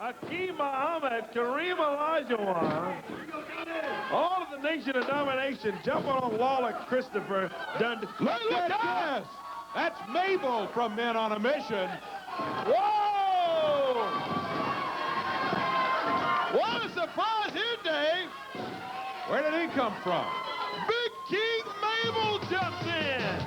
Akeem, Mohammed, Kareem, Olajuwon. All of the Nation of Domination jumping on Lawler, Christopher, Dundee. Look at this! That's Mabel from Men on a Mission. Whoa! What a surprise here, Dave! Where did he come from? Big King Mabel jumps in!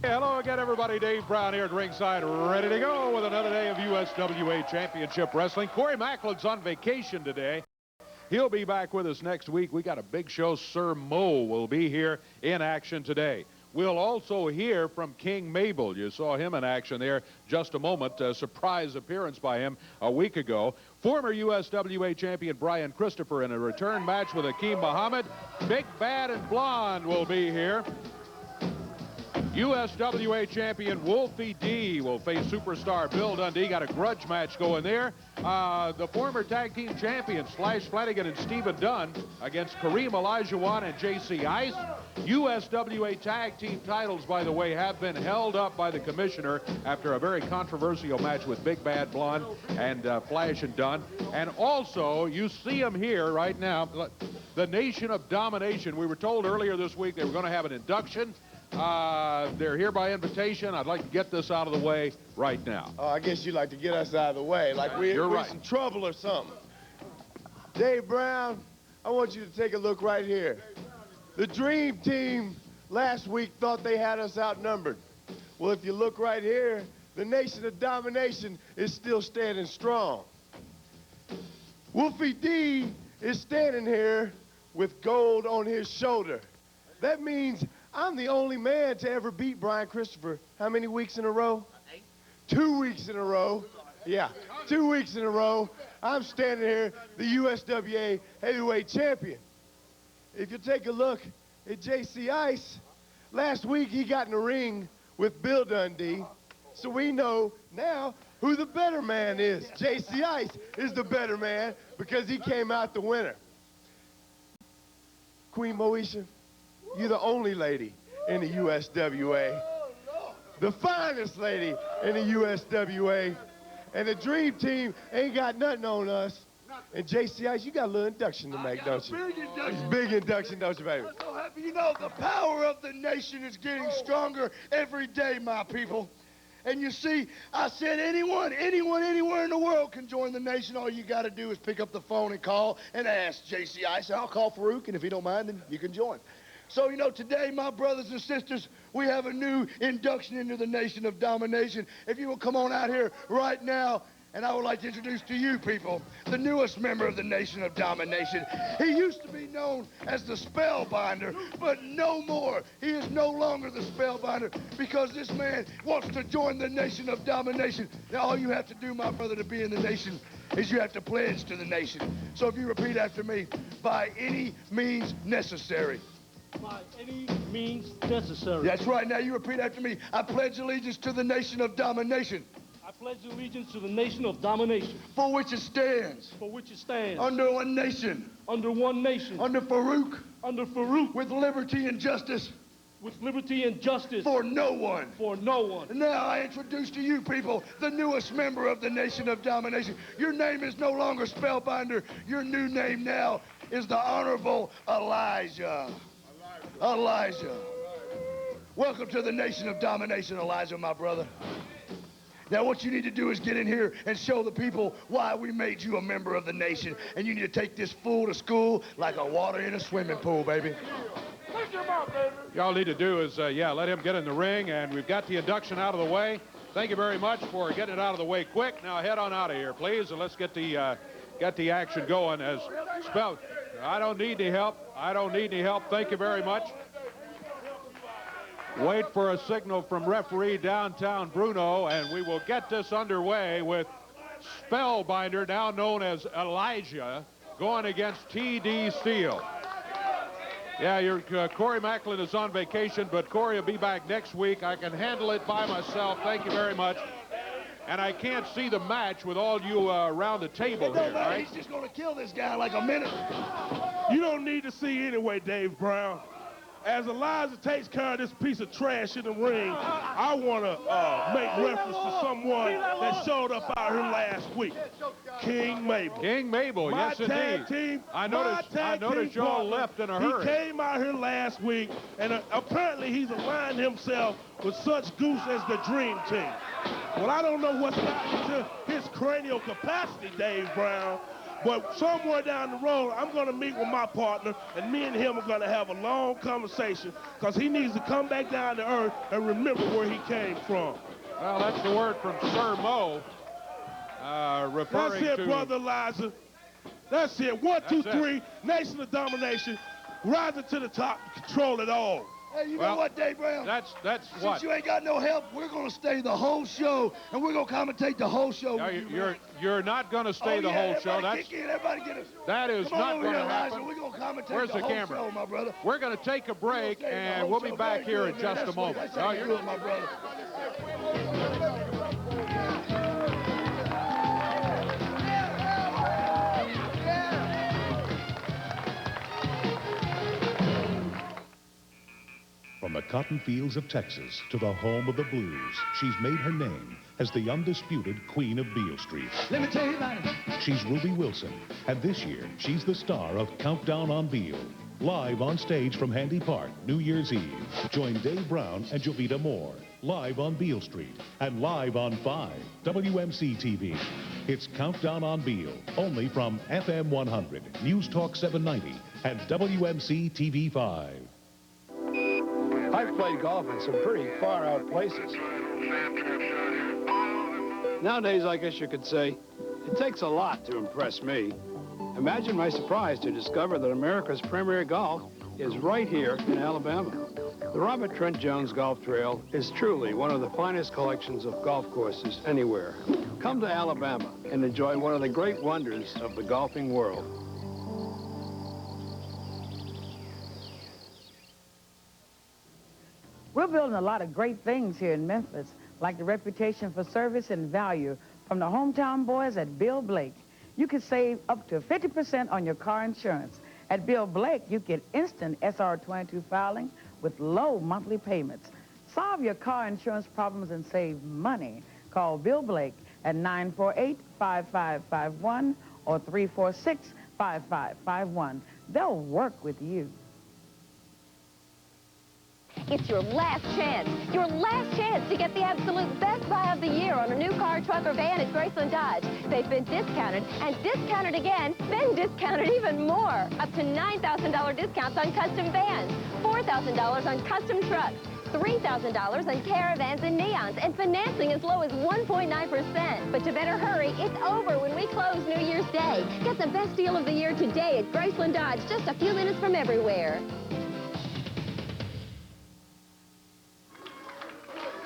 Hello again, everybody. Dave Brown here at ringside, ready to go with another day of USWA Championship Wrestling. Corey Macklin's on vacation today. He'll be back with us next week. We got a big show. Sir Mo will be here in action today. We'll also hear from King Mabel. You saw him in action there just a moment. A surprise appearance by him a week ago. Former USWA champion Brian Christopher in a return match with Akeem Mohammed. Big Bad and Blonde will be here. USWA champion Wolfie D will face superstar Bill Dundee. Got a grudge match going there. The former tag team champions Flanagan and Stephen Dunn against Kareem, Olajuwon, and JC Ice. USWA tag team titles, by the way, have been held up by the commissioner after a very controversial match with Big Bad Blonde and Flash and Dunn. And also, you see them here right now, the Nation of Domination. We were told earlier this week they were going to have an induction. They're here by invitation. I'd like to get this out of the way right now. Oh, I guess you'd like to get us out of the way, like we're in some trouble or something. Dave Brown, I want you to take a look right here. The Dream Team last week thought they had us outnumbered. Well, if you look right here, the Nation of Domination is still standing strong. Wolfie D is standing here with gold on his shoulder. That means I'm the only man to ever beat Brian Christopher. How many weeks in a row? 2 weeks in a row. Yeah, 2 weeks in a row. I'm standing here, the USWA heavyweight champion. If you take a look at JC Ice, last week he got in the ring with Bill Dundee. So we know now who the better man is. JC Ice is the better man because he came out the winner. Queen Moesha, you're the only lady in the USWA. The finest lady in the USWA. And the Dream Team ain't got nothing on us. And JC Ice, you got a little induction to make, don't you? Big induction. Big induction, don't you, baby? I'm so happy. You know, the power of the nation is getting stronger every day, my people. And you see, I said anyone, anywhere in the world can join the nation. All you got to do is pick up the phone and call and ask JC Ice. I'll call Farouk, and if you don't mind, then you can join. So, you know, today, my brothers and sisters, we have a new induction into the Nation of Domination. If you will come on out here right now, and I would like to introduce to you people the newest member of the Nation of Domination. He used to be known as the Spellbinder, but no more. He is no longer the Spellbinder because this man wants to join the Nation of Domination. Now, all you have to do, my brother, to be in the nation is you have to pledge to the nation. So if you repeat after me, by any means necessary. By any means necessary. That's right. Now you repeat after me. I pledge allegiance to the Nation of Domination. I pledge allegiance to the Nation of Domination. For which it stands. For which it stands. Under one nation. Under one nation. Under Farouk. Under Farouk. With liberty and justice. With liberty and justice. For no one. For no one. Now I introduce to you people the newest member of the Nation of Domination. Your name is no longer Spellbinder. Your new name now is the Honorable Elijah. Elijah. Welcome to the Nation of Domination, Elijah, my brother. Now, what you need to do is get in here and show the people why we made you a member of the nation. And you need to take this fool to school like a water in a swimming pool, baby. Y'all need to do is, let him get in the ring, and we've got the induction out of the way. Thank you very much for getting it out of the way quick. Now, head on out of here, please, and let's get the action going as Spell. I don't need any help. I don't need any help. Thank you very much. Wait for a signal from referee downtown Bruno, and we will get this underway with Spellbinder, now known as Elijah, going against T.D. Steele. Yeah, Corey Macklin is on vacation, but Corey will be back next week. I can handle it by myself. Thank you very much. and I can't see the match with all you around the table It don't here, matter. right? He's just going to kill this guy in like a minute. You don't need to see anyway, Dave Brown. As Elijah takes care of this piece of trash in the ring, I want to make reference to someone that showed up out here last week. King Mabel. King Mabel, My yes tag indeed. team. I my noticed tag team y'all partner, left in a hurry. He came out here last week, and apparently he's aligned himself with such goose as the Dream Team. Well, I don't know what's gotten to his cranial capacity, Dave Brown, but somewhere down the road, I'm going to meet with my partner, and me and him are going to have a long conversation because he needs to come back down to earth and remember where he came from. Well, that's the word from Sir Mo, referring That's it, to... Brother Elijah. That's it. One, two, That's it. three. Nation of Domination. Rising to the top. Control it all. Hey, you Well, know what, Dave Brown? That's Since what? you ain't got no help, we're going to stay the whole show, and we're going to commentate the whole show. No, with you, man. you're not going to stay the whole show. Everybody kick in, everybody get us. That is Come on not over going here, to Elijah. happen. We're going to commentate Where's the the whole camera? show, my brother. We're going to take a break, We're gonna stay the and whole we'll be show. back Very here good, in man. just That's a moment. That's No, how you you're do it, my brother. From the cotton fields of Texas to the home of the blues, she's made her name as the undisputed queen of Beale Street. Let me tell you about it. She's Ruby Wilson, and this year, she's the star of Countdown on Beale. Live on stage from Handy Park, New Year's Eve. Join Dave Brown and Jovita Moore. Live on Beale Street and live on 5, WMC TV. It's Countdown on Beale, only from FM 100, News Talk 790, and WMC TV 5. I've played golf in some pretty far-out places. Nowadays, I guess you could say, it takes a lot to impress me. Imagine my surprise to discover that America's premier golf is right here in Alabama. The Robert Trent Jones Golf Trail is truly one of the finest collections of golf courses anywhere. Come to Alabama and enjoy one of the great wonders of the golfing world. We're building a lot of great things here in Memphis, like the reputation for service and value from the hometown boys at Bill Blake. You can save up to 50% on your car insurance. At Bill Blake, you get instant SR22 filing with low monthly payments. Solve your car insurance problems and save money. Call Bill Blake at 948-5551 or 346-5551. They'll work with you. It's your last chance to get the absolute best buy of the year on a new car, truck, or van at Graceland Dodge. They've been discounted and discounted again, then discounted even more. Up to $9,000 discounts on custom vans, $4,000 on custom trucks, $3,000 on caravans and neons, and financing as low as 1.9%. But to better hurry, it's over when we close New Year's Day. Get the best deal of the year today at Graceland Dodge, just a few minutes from everywhere.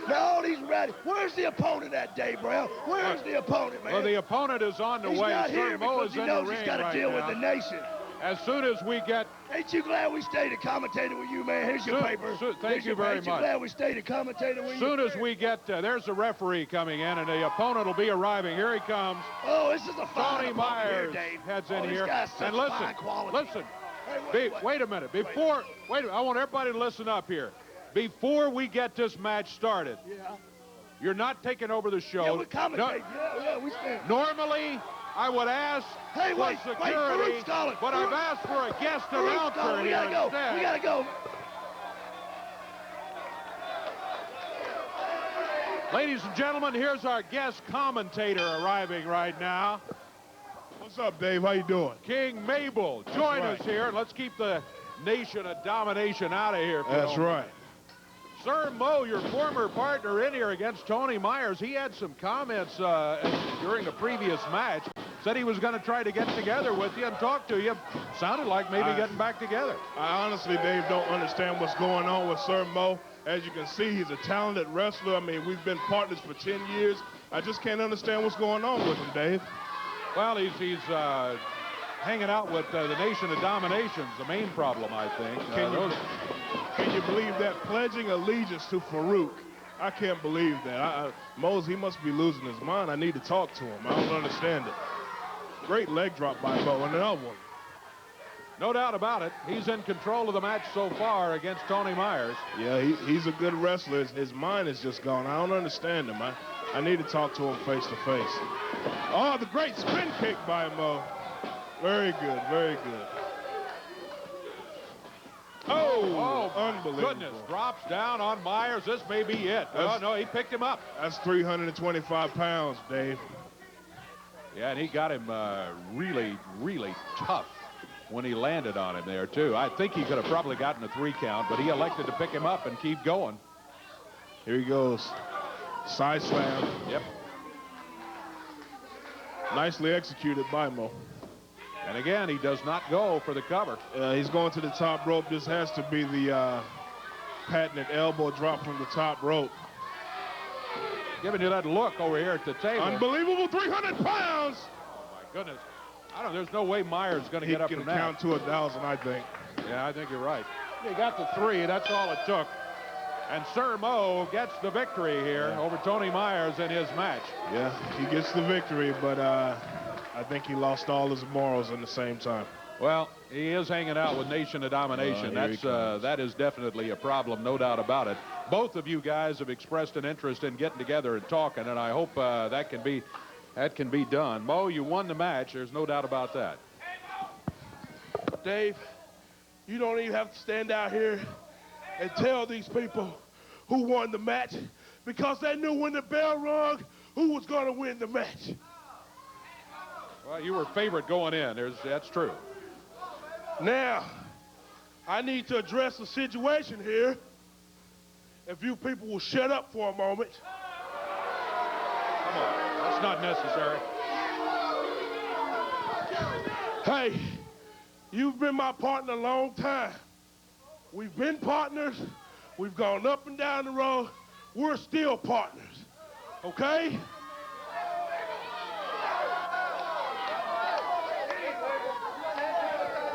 No, he's ready. Where's the opponent at, Dave Brown? Where's the opponent, man? Well, the opponent is on the He's way. not here Sir Mo because is he in knows the he's ring got to right deal now. with the nation. As soon as we get... Ain't you glad we stayed and commentated with you, man? Here's your paper. Thank you very Ain't you much. glad we stayed and commentated with As you? soon as we get... there's the referee coming in, and the opponent will be arriving. Here he comes. Oh, this is a fine Tony opponent here, Myers Dave. heads in this here. guy's such And listen, fine quality. listen. Hey, Wait a minute. Wait a minute. I want everybody to listen up here. Before we get this match started, you're not taking over the show. Yeah, we commentate. Yeah, we stand. Normally, I would ask Hey, for wait, security, Farouk's calling. but I've asked for a guest announcer We here gotta go. instead. We gotta go. Ladies and gentlemen, here's our guest commentator arriving right now. What's up, Dave? How you doing? King Mabel, join us here, and let's keep the nation of domination out of here. That's right. Sir Mo, your former partner in here against Tony Myers, he had some comments during a previous match. Said he was going to try to get together with you and talk to you. Sounded like maybe getting back together. I honestly, Dave, don't understand what's going on with Sir Mo. As you can see, he's a talented wrestler. I mean, we've been partners for 10 years. I just can't understand what's going on with him, Dave. Well, he's hanging out with the Nation of Domination's the main problem, I think. Can you believe that? Pledging allegiance to Farouk I can't believe that. Mose, he must be losing his mind. I need to talk to him. I don't understand it. Great leg drop by Mo, and another one. No doubt about it. He's in control of the match so far against Tony Myers. Yeah, he's a good wrestler. His mind is just gone. I don't understand him. I need to talk to him face to face. Oh, the great spin kick by Mo. Very good, very good. Oh, unbelievable. Goodness, drops down on Myers. This may be it. Oh, no, he picked him up. That's 325 pounds, Dave. Yeah, and he got him really, really tough when he landed on him there, too. I think he could have probably gotten a 3 count, but he elected to pick him up and keep going. Here he goes. Side slam. Yep. Nicely executed by Mo. And again, he does not go for the cover. He's going to the top rope. This has to be the patented elbow drop from the top rope. Giving you that look over here at the table. Unbelievable, 300 pounds. Oh, my goodness. There's no way Myers is going to get up from that. He can count to 1,000, I think. Yeah, I think you're right. He got the 3. That's all it took. And Sir Mo gets the victory here over Tony Myers in his match. Yeah, he gets the victory, but I think he lost all his morals at the same time. Well, he is hanging out with Nation of Domination. That is definitely a problem, no doubt about it. Both of you guys have expressed an interest in getting together and talking, and I hope that can be done. Mo, you won the match. There's no doubt about that. Dave, you don't even have to stand out here and tell these people who won the match, because they knew when the bell rung who was going to win the match. Well, you were favorite going in. That's true. Now, I need to address the situation here. If you people will shut up for a moment. Come on, that's not necessary. Hey, you've been my partner a long time. We've been partners. We've gone up and down the road. We're still partners, okay?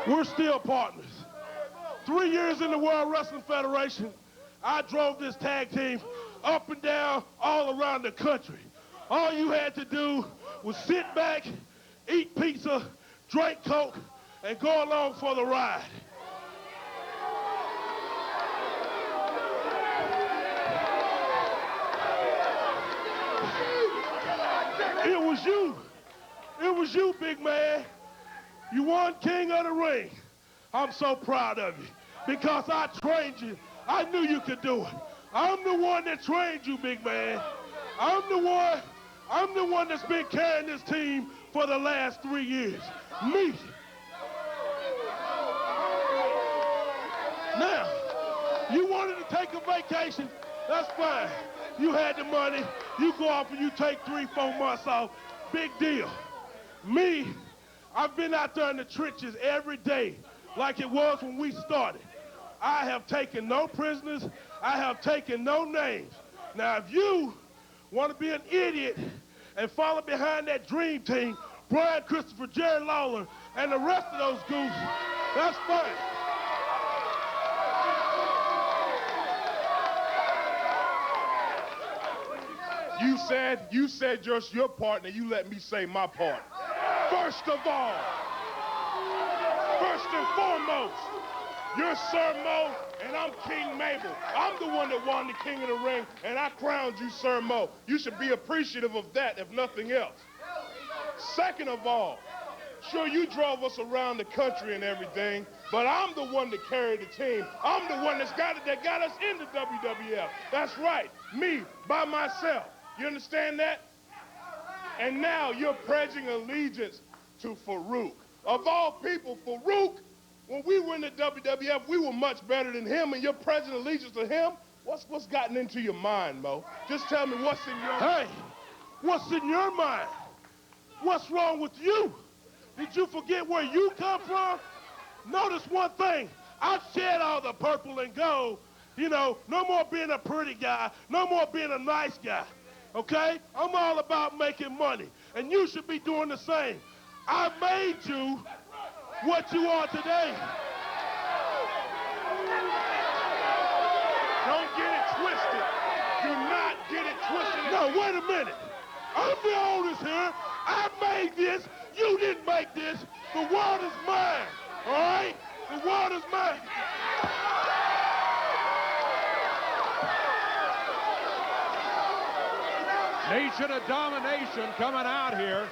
We're still partners. 3 years in the World Wrestling Federation, I drove this tag team up and down all around the country. All you had to do was sit back, eat pizza, drink Coke, and go along for the ride. It was you. It was you, big man. You won King of the Ring. I'm so proud of you because I trained you. I knew you could do it. I'm the one that trained you, big man. I'm the one that's been carrying this team for the last 3 years. Me. Now, you wanted to take a vacation. That's fine. You had the money. You go off and you take 3-4 months off. Big deal. Me, I've been out there in the trenches every day like it was when we started. I have taken no prisoners. I have taken no names. Now, if you want to be an idiot and follow behind that dream team, Brian Christopher, Jerry Lawler, and the rest of those gooses, that's fine. You said just your partner, you let me say my part. First of all, first and foremost, you're Sir Mo, and I'm King Mabel. I'm the one that won the King of the Ring, and I crowned you Sir Mo. You should be appreciative of that, if nothing else. Second of all, sure, you drove us around the country and everything, but I'm the one that carried the team. I'm the one that got us into WWF. That's right, me, by myself. You understand that? And now you're pledging allegiance to Farouk. Of all people, Farouk, when we were in the WWF, we were much better than him, and you're pledging allegiance to him? What's gotten into your mind, Mo? Just tell me what's in your mind. Hey, what's in your mind? What's wrong with you? Did you forget where you come from? Notice one thing. I've shed all the purple and gold. You know, no more being a pretty guy, no more being a nice guy. Okay? I'm all about making money, and you should be doing the same. I made you what you are today. Don't get it twisted. You're not twisting it. No, wait a minute. I'm the oldest here. I made this. You didn't make this. The world is mine. All right? The world is mine. Nation of Domination coming out here.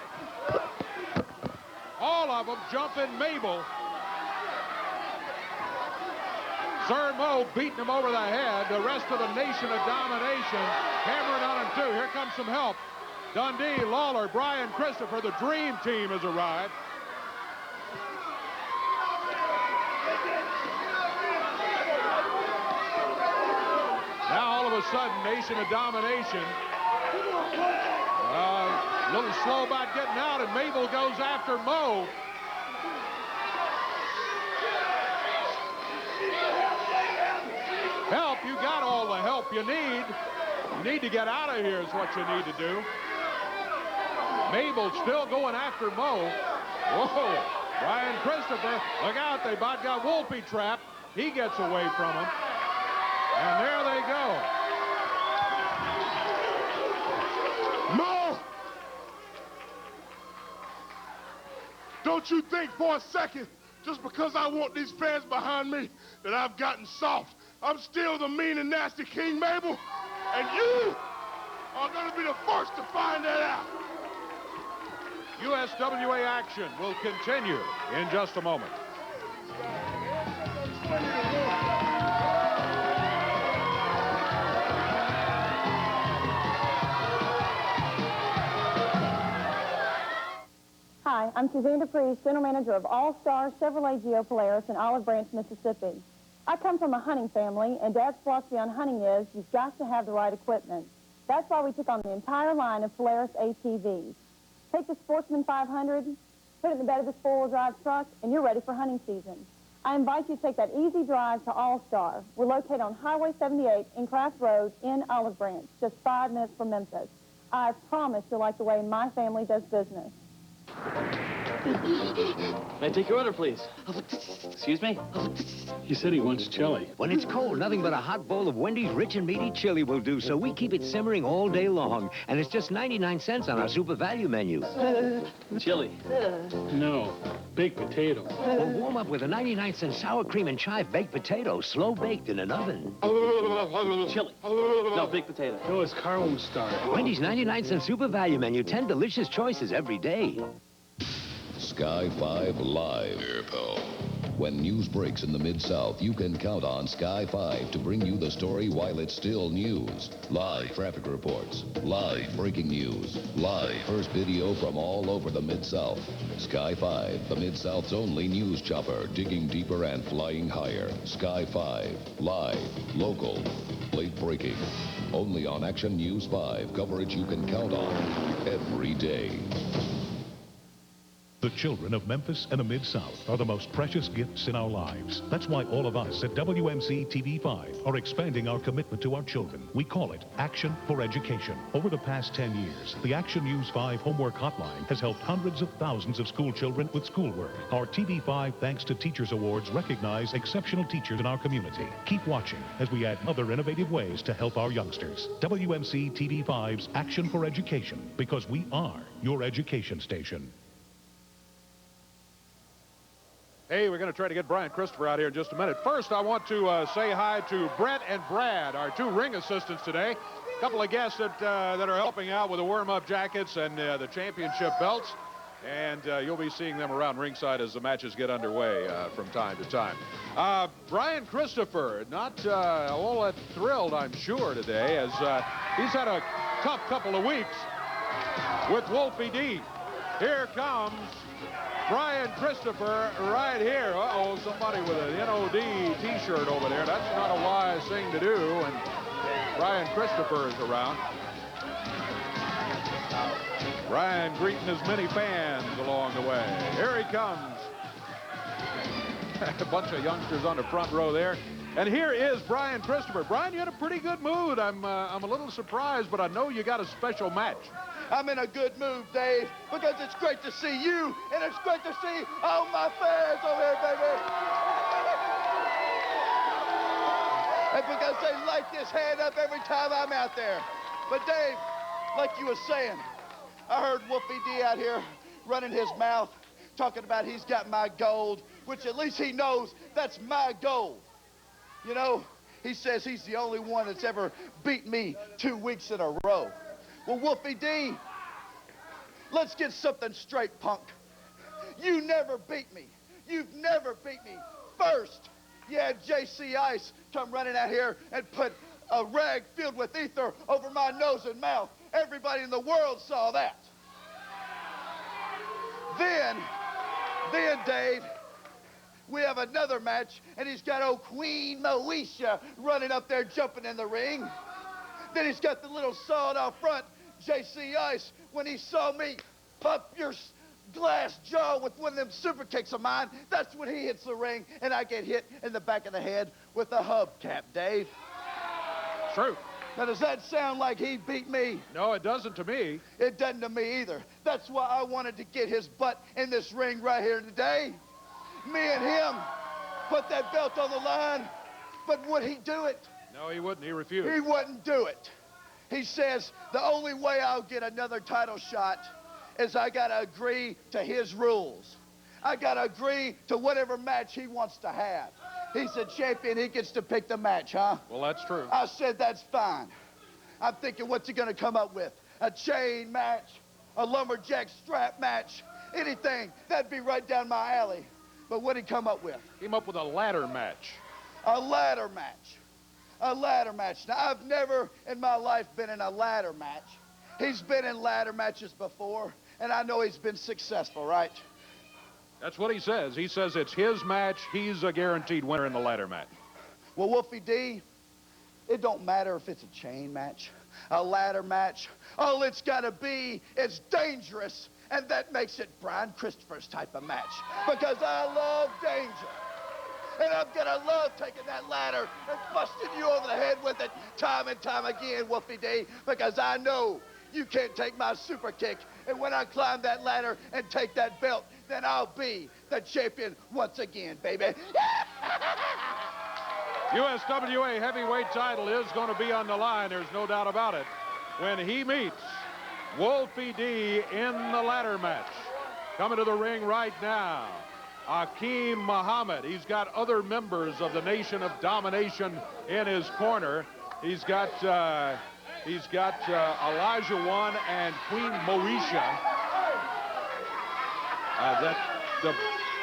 All of them jumping Mabel. Sir Mo beating him over the head. The rest of the Nation of Domination hammering on him too. Here comes some help. Dundee, Lawler, Brian Christopher, the Dream Team has arrived. Now all of a sudden, Nation of Domination. A little slow about getting out, and Mabel goes after Mo. Help, you got all the help you need. You need to get out of here is what you need to do. Mabel still going after Mo. Whoa, Brian Christopher, look out, they about got Wolfie trapped. He gets away from him. And there they go. Mo! Don't you think for a second, just because I want these fans behind me, that I've gotten soft. I'm still the mean and nasty King Mabel, and you are going to be the first to find that out. USWA action will continue in just a moment. Hi, I'm Suzanne DePries, General Manager of All Star Chevrolet Geo Polaris in Olive Branch, Mississippi. I come from a hunting family, and Dad's philosophy on hunting is you've got to have the right equipment. That's why we took on the entire line of Polaris ATVs. Take the Sportsman 500, put it in the bed of this four-wheel drive truck, and you're ready for hunting season. I invite you to take that easy drive to All Star. We're located on Highway 78 in Craft Road in Olive Branch, just 5 minutes from Memphis. I promise you'll like the way my family does business. May I take your order, please? Excuse me? He said he wants chili. When it's cold, nothing but a hot bowl of Wendy's rich and meaty chili will do, so we keep it simmering all day long. And it's just 99 cents on our super value menu. Chili. No, baked potato. We'll warm up with a 99-cent sour cream and chive baked potato, slow baked in an oven. Chili. No, baked potato. No, it's Carlin Star. Wendy's 99-cent super value menu, 10 delicious choices every day. Sky 5 Live. When news breaks in the Mid-South, you can count on Sky 5 to bring you the story while it's still news. Live traffic reports, live breaking news, live first video from all over the Mid-South. Sky 5, the Mid-South's only news chopper, digging deeper and flying higher. Sky 5, live, local, late breaking. Only on Action News 5, coverage you can count on every day. The children of Memphis and the Mid-South are the most precious gifts in our lives. That's why all of us at WMC TV5 are expanding our commitment to our children. We call it Action for Education. Over the past 10 years, the Action News 5 Homework Hotline has helped hundreds of thousands of school children with schoolwork. Our TV5 Thanks to Teachers Awards recognize exceptional teachers in our community. Keep watching as we add other innovative ways to help our youngsters. WMC TV5's Action for Education, because we are your education station. Hey, we're going to try to get Brian Christopher out here in just a minute. First, I want to say hi to Brett and Brad, our two ring assistants today. A couple of guests that are helping out with the warm-up jackets and the championship belts. And you'll be seeing them around ringside as the matches get underway from time to time. Brian Christopher, not all that thrilled, I'm sure, today, as he's had a tough couple of weeks with Wolfie D. Here comes Brian Christopher right here. Uh-oh, somebody with a NOD t-shirt over there. That's not a wise thing to do. And Brian Christopher is around. Brian greeting as many fans along the way. Here he comes. A bunch of youngsters on the front row there. And here is Brian Christopher. Brian, you had a pretty good mood. I'm a little surprised, but I know you got a special match. I'm in a good mood, Dave, because it's great to see you, and it's great to see all my fans over here, baby. And because they light this hand up every time I'm out there. But Dave, like you were saying, I heard Wolfie D out here running his mouth, talking about he's got my gold, which at least he knows that's my gold. You know, he says he's the only one that's ever beat me 2 weeks in a row. Well, Wolfie D, let's get something straight, punk. You never beat me. You've never beat me. First, you had JC Ice come running out here and put a rag filled with ether over my nose and mouth. Everybody in the world saw that. Then, Dave, we have another match, and he's got old Queen Moesha running up there jumping in the ring. Then he's got the little sawed-off front, JC Ice, when he saw me pop your glass jaw with one of them super kicks of mine. That's when he hits the ring, and I get hit in the back of the head with a hubcap, Dave. True. Now, does that sound like he beat me? No, it doesn't to me. It doesn't to me either. That's why I wanted to get his butt in this ring right here today. Me and him put that belt on the line, but would he do it? No, he wouldn't. He refused. He wouldn't do it. He says the only way I'll get another title shot is I got to agree to his rules. I got to agree to whatever match he wants to have. He's a champion. He gets to pick the match, huh? Well, that's true. I said that's fine. I'm thinking, what's he going to come up with? A chain match? A lumberjack strap match? Anything. That'd be right down my alley. But what'd he come up with? Came up with a ladder match. A ladder match. A ladder match. Now, I've never in my life been in a ladder match. He's been in ladder matches before, and I know he's been successful, right? That's what he says. He says it's his match. He's a guaranteed winner in the ladder match. Well, Wolfie D, it don't matter if it's a chain match, a ladder match. All it's got to be is dangerous, and that makes it Brian Christopher's type of match, because I love danger. And I'm going to love taking that ladder and busting you over the head with it time and time again, Wolfie D, because I know you can't take my super kick. And when I climb that ladder and take that belt, then I'll be the champion once again, baby. USWA heavyweight title is going to be on the line. There's no doubt about it. When he meets Wolfie D in the ladder match. Coming to the ring right now, Akeem Mohammed. He's got other members of the Nation of Domination in his corner. He's got Olajuwon and Queen Moesha. That's the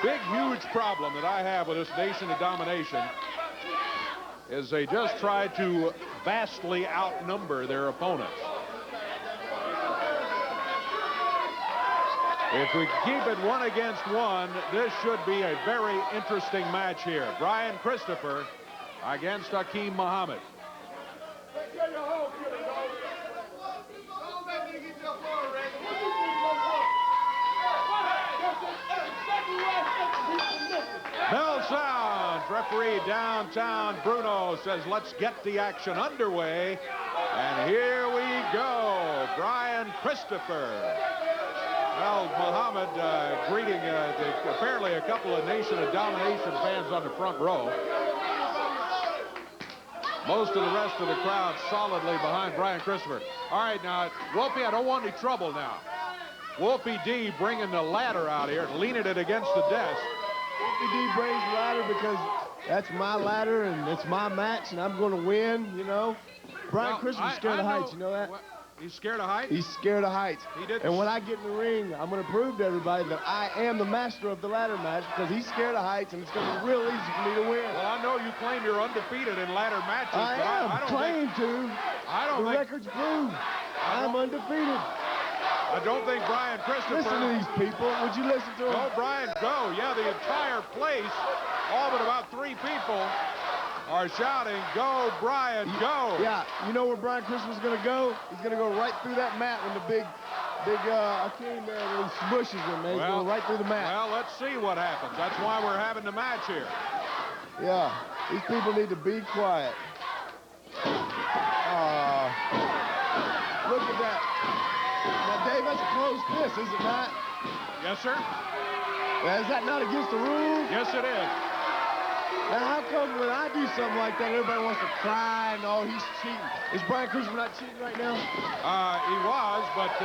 big, huge problem that I have with this Nation of Domination is they just try to vastly outnumber their opponents. If we keep it 1 against 1, this should be a very interesting match here. Brian Christopher against Akeem Mohammed. Bell sounds. Referee downtown Bruno says, let's get the action underway. And here we go. Brian Christopher. Well, Mohammed greeting apparently a couple of Nation of Domination fans on the front row. Most of the rest of the crowd solidly behind Brian Christopher. All right, now, Wolfie, I don't want any trouble now. Wolfie D bringing the ladder out here, leaning it against the desk. Wolfie D brings the ladder because that's my ladder and it's my match and I'm going to win, you know. Brian Christopher's scared of heights, you know that? He's scared of heights? He's scared of heights. He did. And when I get in the ring, I'm going to prove to everybody that I am the master of the ladder match because he's scared of heights and it's going to be real easy for me to win. Well, I know you claim you're undefeated in ladder matches. I don't think the record's proved. I'm undefeated. I don't think Brian Christopher... Listen to these people. Would you listen to them? Go, Brian, go. Yeah, the entire place, all but about 3 people, are shouting, go, Brian, go. Yeah, you know where Brian Christopher's going to go? He's going to go right through that mat when the big Akeem there, when he smushes him, man. He's going right through the mat. Well, let's see what happens. That's why we're having the match here. Yeah, these people need to be quiet. Look at that. Now, Dave, that's a closed fist, is it not? Yes, sir. Is that not against the rules? Yes, it is. Now, how come when I do something like that, everybody wants to cry and, oh, he's cheating? Is Brian Christopher not cheating right now? He was, but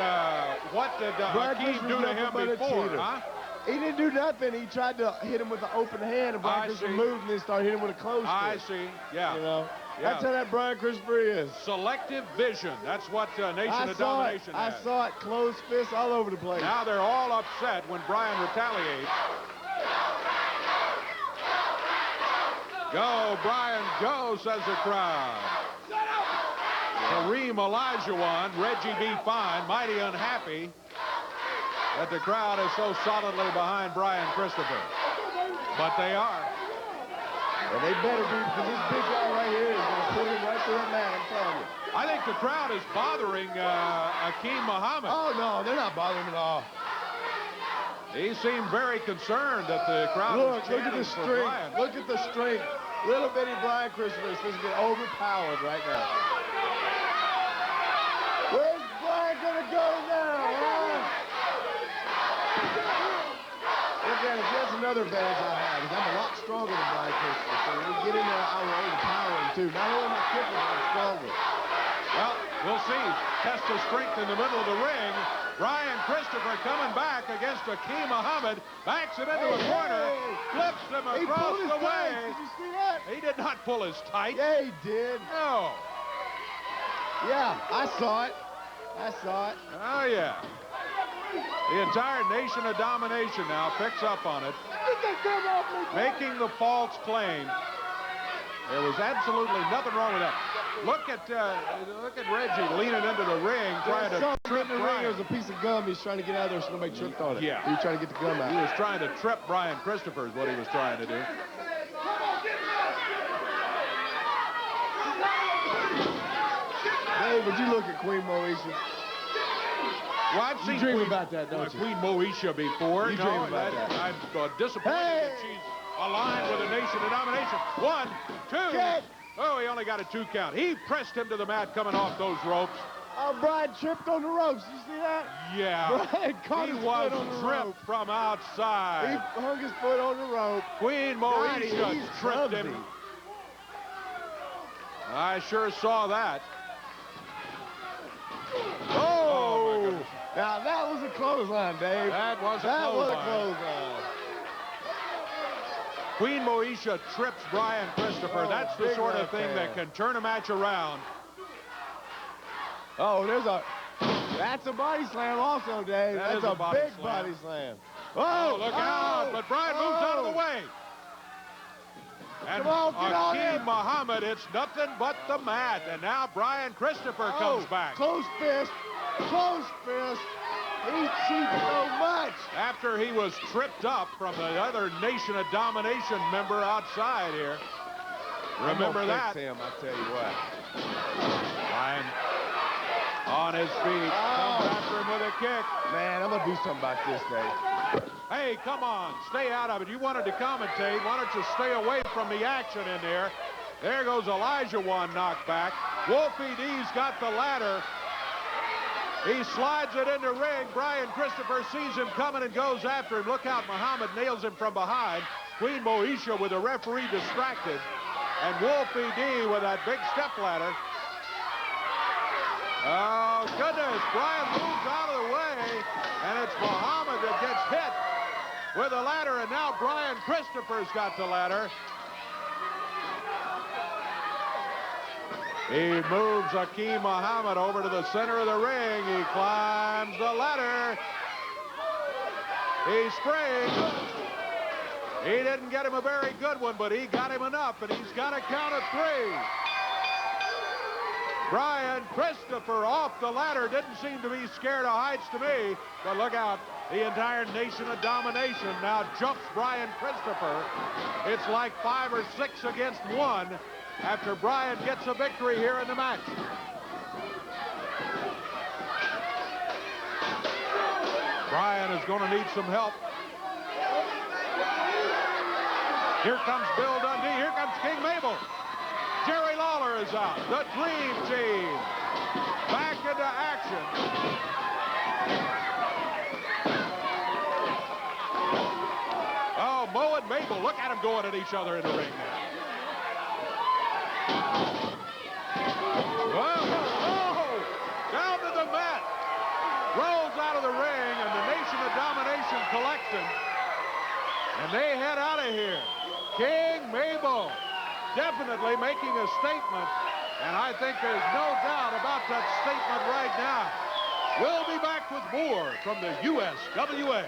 what did Akeem do to him before, huh? He didn't do nothing. He tried to hit him with an open hand, and Brian Christopher moved and then started hitting him with a closed fist. I see, yeah. You know? Yeah. That's how that Brian Christopher is. Selective vision. That's what Nation of Domination has. I saw it, closed fists all over the place. Now they're all upset when Brian retaliates. Go, Brian, go, says the crowd. Kareem Olajuwon, Reggie B. Fine, mighty unhappy that the crowd is so solidly behind Brian Christopher. But they are. Well, they better be, because this big guy right here is going to put him right through that man, I'm telling you. I think the crowd is bothering Akeem Mohammed. Oh, no, they're not bothering him at all. He seemed very concerned that the crowd was look at the strength. Look at the strength. Little bitty Brian Christopher is supposed to get overpowered right now. Where's Brian going to go now, huh? Look at it. That's another advantage I have, is I'm a lot stronger than Brian Christopher. So when we get in there, I will overpower him, too. Not only my kicker, but I'm stronger. Well, we'll see. Test of strength in the middle of the ring. Brian Christopher coming back against Akeem Mohammed. Backs him into a corner. Flips him across the way. Did you see that? He did not pull his tight. Yeah, he did. No. Yeah, I saw it. I saw it. Oh, yeah. The entire Nation of Domination now picks up on it, making the false claim. There was absolutely nothing wrong with that. Look at Reggie leaning into the ring, trying to trip Brian. There was a piece of gum he's trying to get out of there so nobody tripped on it. Yeah. He was trying to get the gum out. He was trying to trip Brian Christopher is what he was trying to do. Dave, would you look at Queen Moesha? Well, I've seen dream about that, don't you? Queen Moesha before. You dream about that. I'm disappointed that she's aligned with the Nation of Domination. 1, 2. Kick. Oh, he only got a 2 count. He pressed him to the mat coming off those ropes. Oh, Brian tripped on the ropes. You see that? Yeah. Brian caught his foot on the rope. Tripped from outside. He hung his foot on the rope. Queen Moesha tripped him. I sure saw that. Oh! Now, that was a clothesline, Dave. That was a clothesline. Queen Moesha trips Brian Christopher. Oh, that's the sort of thing that can turn a match around. Oh, that's a body slam also, Dave. That's a big body slam. Oh, look out. But Brian moves out of the way. And Akeem Mohammed, it's nothing but the mat. And now Brian Christopher comes back. Close fist. Close fist. He cheats so much. After he was tripped up from the other Nation of Domination member outside here. Remember that. Fix him, I tell you what. Brian on his feet. Comes after him with a kick. Man, I'm going to do something about this, Dave. Hey, come on. Stay out of it. You wanted to commentate. Why don't you stay away from the action in there? There goes Olajuwon knocked back. Wolfie D's got the ladder. He slides it in the ring. Brian Christopher sees him coming and goes after him. Look out, Mohammed nails him from behind. Queen Moesha with the referee distracted. And Wolfie D with that big step ladder. Oh, goodness. Brian moves out of the way. And it's Mohammed that gets hit with the ladder. And now Brian Christopher's got the ladder. He moves Akeem Mohammed over to the center of the ring. He climbs the ladder. He springs. He didn't get him a very good one, but he got him enough, and he's got a count of 3. Brian Christopher off the ladder. Didn't seem to be scared of heights to me, but look out. The entire Nation of Domination now jumps Brian Christopher. It's like 5 or 6 against 1. After Brian gets a victory here in the match. Brian is going to need some help. Here comes Bill Dundee. Here comes King Mabel. Jerry Lawler is out. The Dream Team back into action. Oh, Mo and Mabel, look at them going at each other in the ring now. Oh, down to the mat. Rolls out of the ring, and the Nation of Domination collects him. And they head out of here. King Mabel definitely making a statement, and I think there's no doubt about that statement right now. We'll be back with more from the USWA.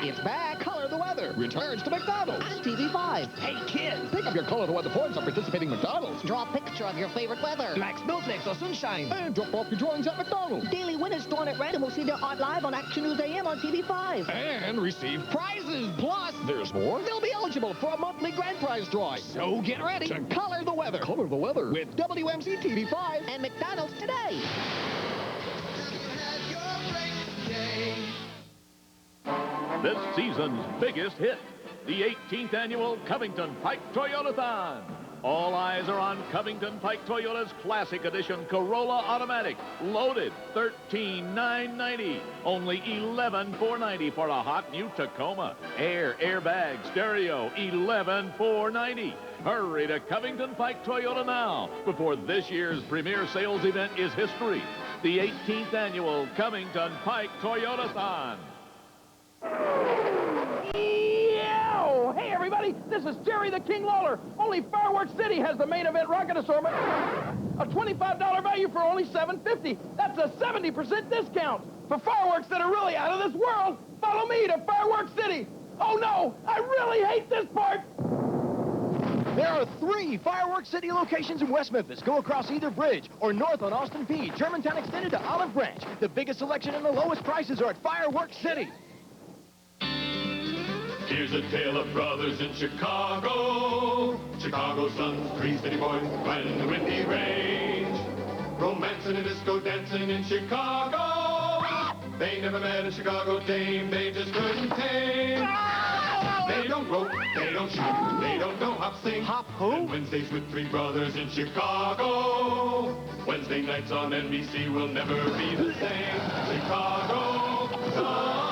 It's back. Color the Weather returns to McDonald's. On TV5. Hey, kids, pick up your Color the Weather points at participating McDonald's. Draw a picture of your favorite weather. Like snowflakes or sunshine. And drop off your drawings at McDonald's. Daily winners drawn at random will see their art live on Action News AM on TV5. And receive prizes. Plus, there's more. They'll be eligible for a monthly grand prize drawing. So get ready to Color the Weather. Color the Weather with WMC TV5 and McDonald's today. This season's biggest hit, the 18th annual Covington Pike Toyotathon. All eyes are on Covington Pike Toyota's Classic Edition Corolla Automatic. Loaded, $13,990. Only $11,490 for a hot new Tacoma. Airbag, stereo, $11,490. Hurry to Covington Pike Toyota now, before this year's premier sales event is history. The 18th annual Covington Pike Toyotathon. Hey, everybody, this is Jerry the King Lawler. Only Fireworks City has the main event rocket assortment. A $25 value for only $7.50. That's a 70% discount. For fireworks that are really out of this world, follow me to Fireworks City. Oh, no, I really hate this part. There are 3 Fireworks City locations in West Memphis. Go across either bridge or north on Austin P. Germantown extended to Olive Branch. The biggest selection and the lowest prices are at Fireworks City. Here's a tale of brothers in Chicago. Chicago sons, 3 city boys, riding the windy range. Romancing and disco dancing in Chicago. They never met a Chicago dame, they just couldn't tame. They don't rope, they don't shoot, they don't know hop sing. Hop who? And Wednesdays with 3 brothers in Chicago. Wednesday nights on NBC will never be the same. Chicago sons.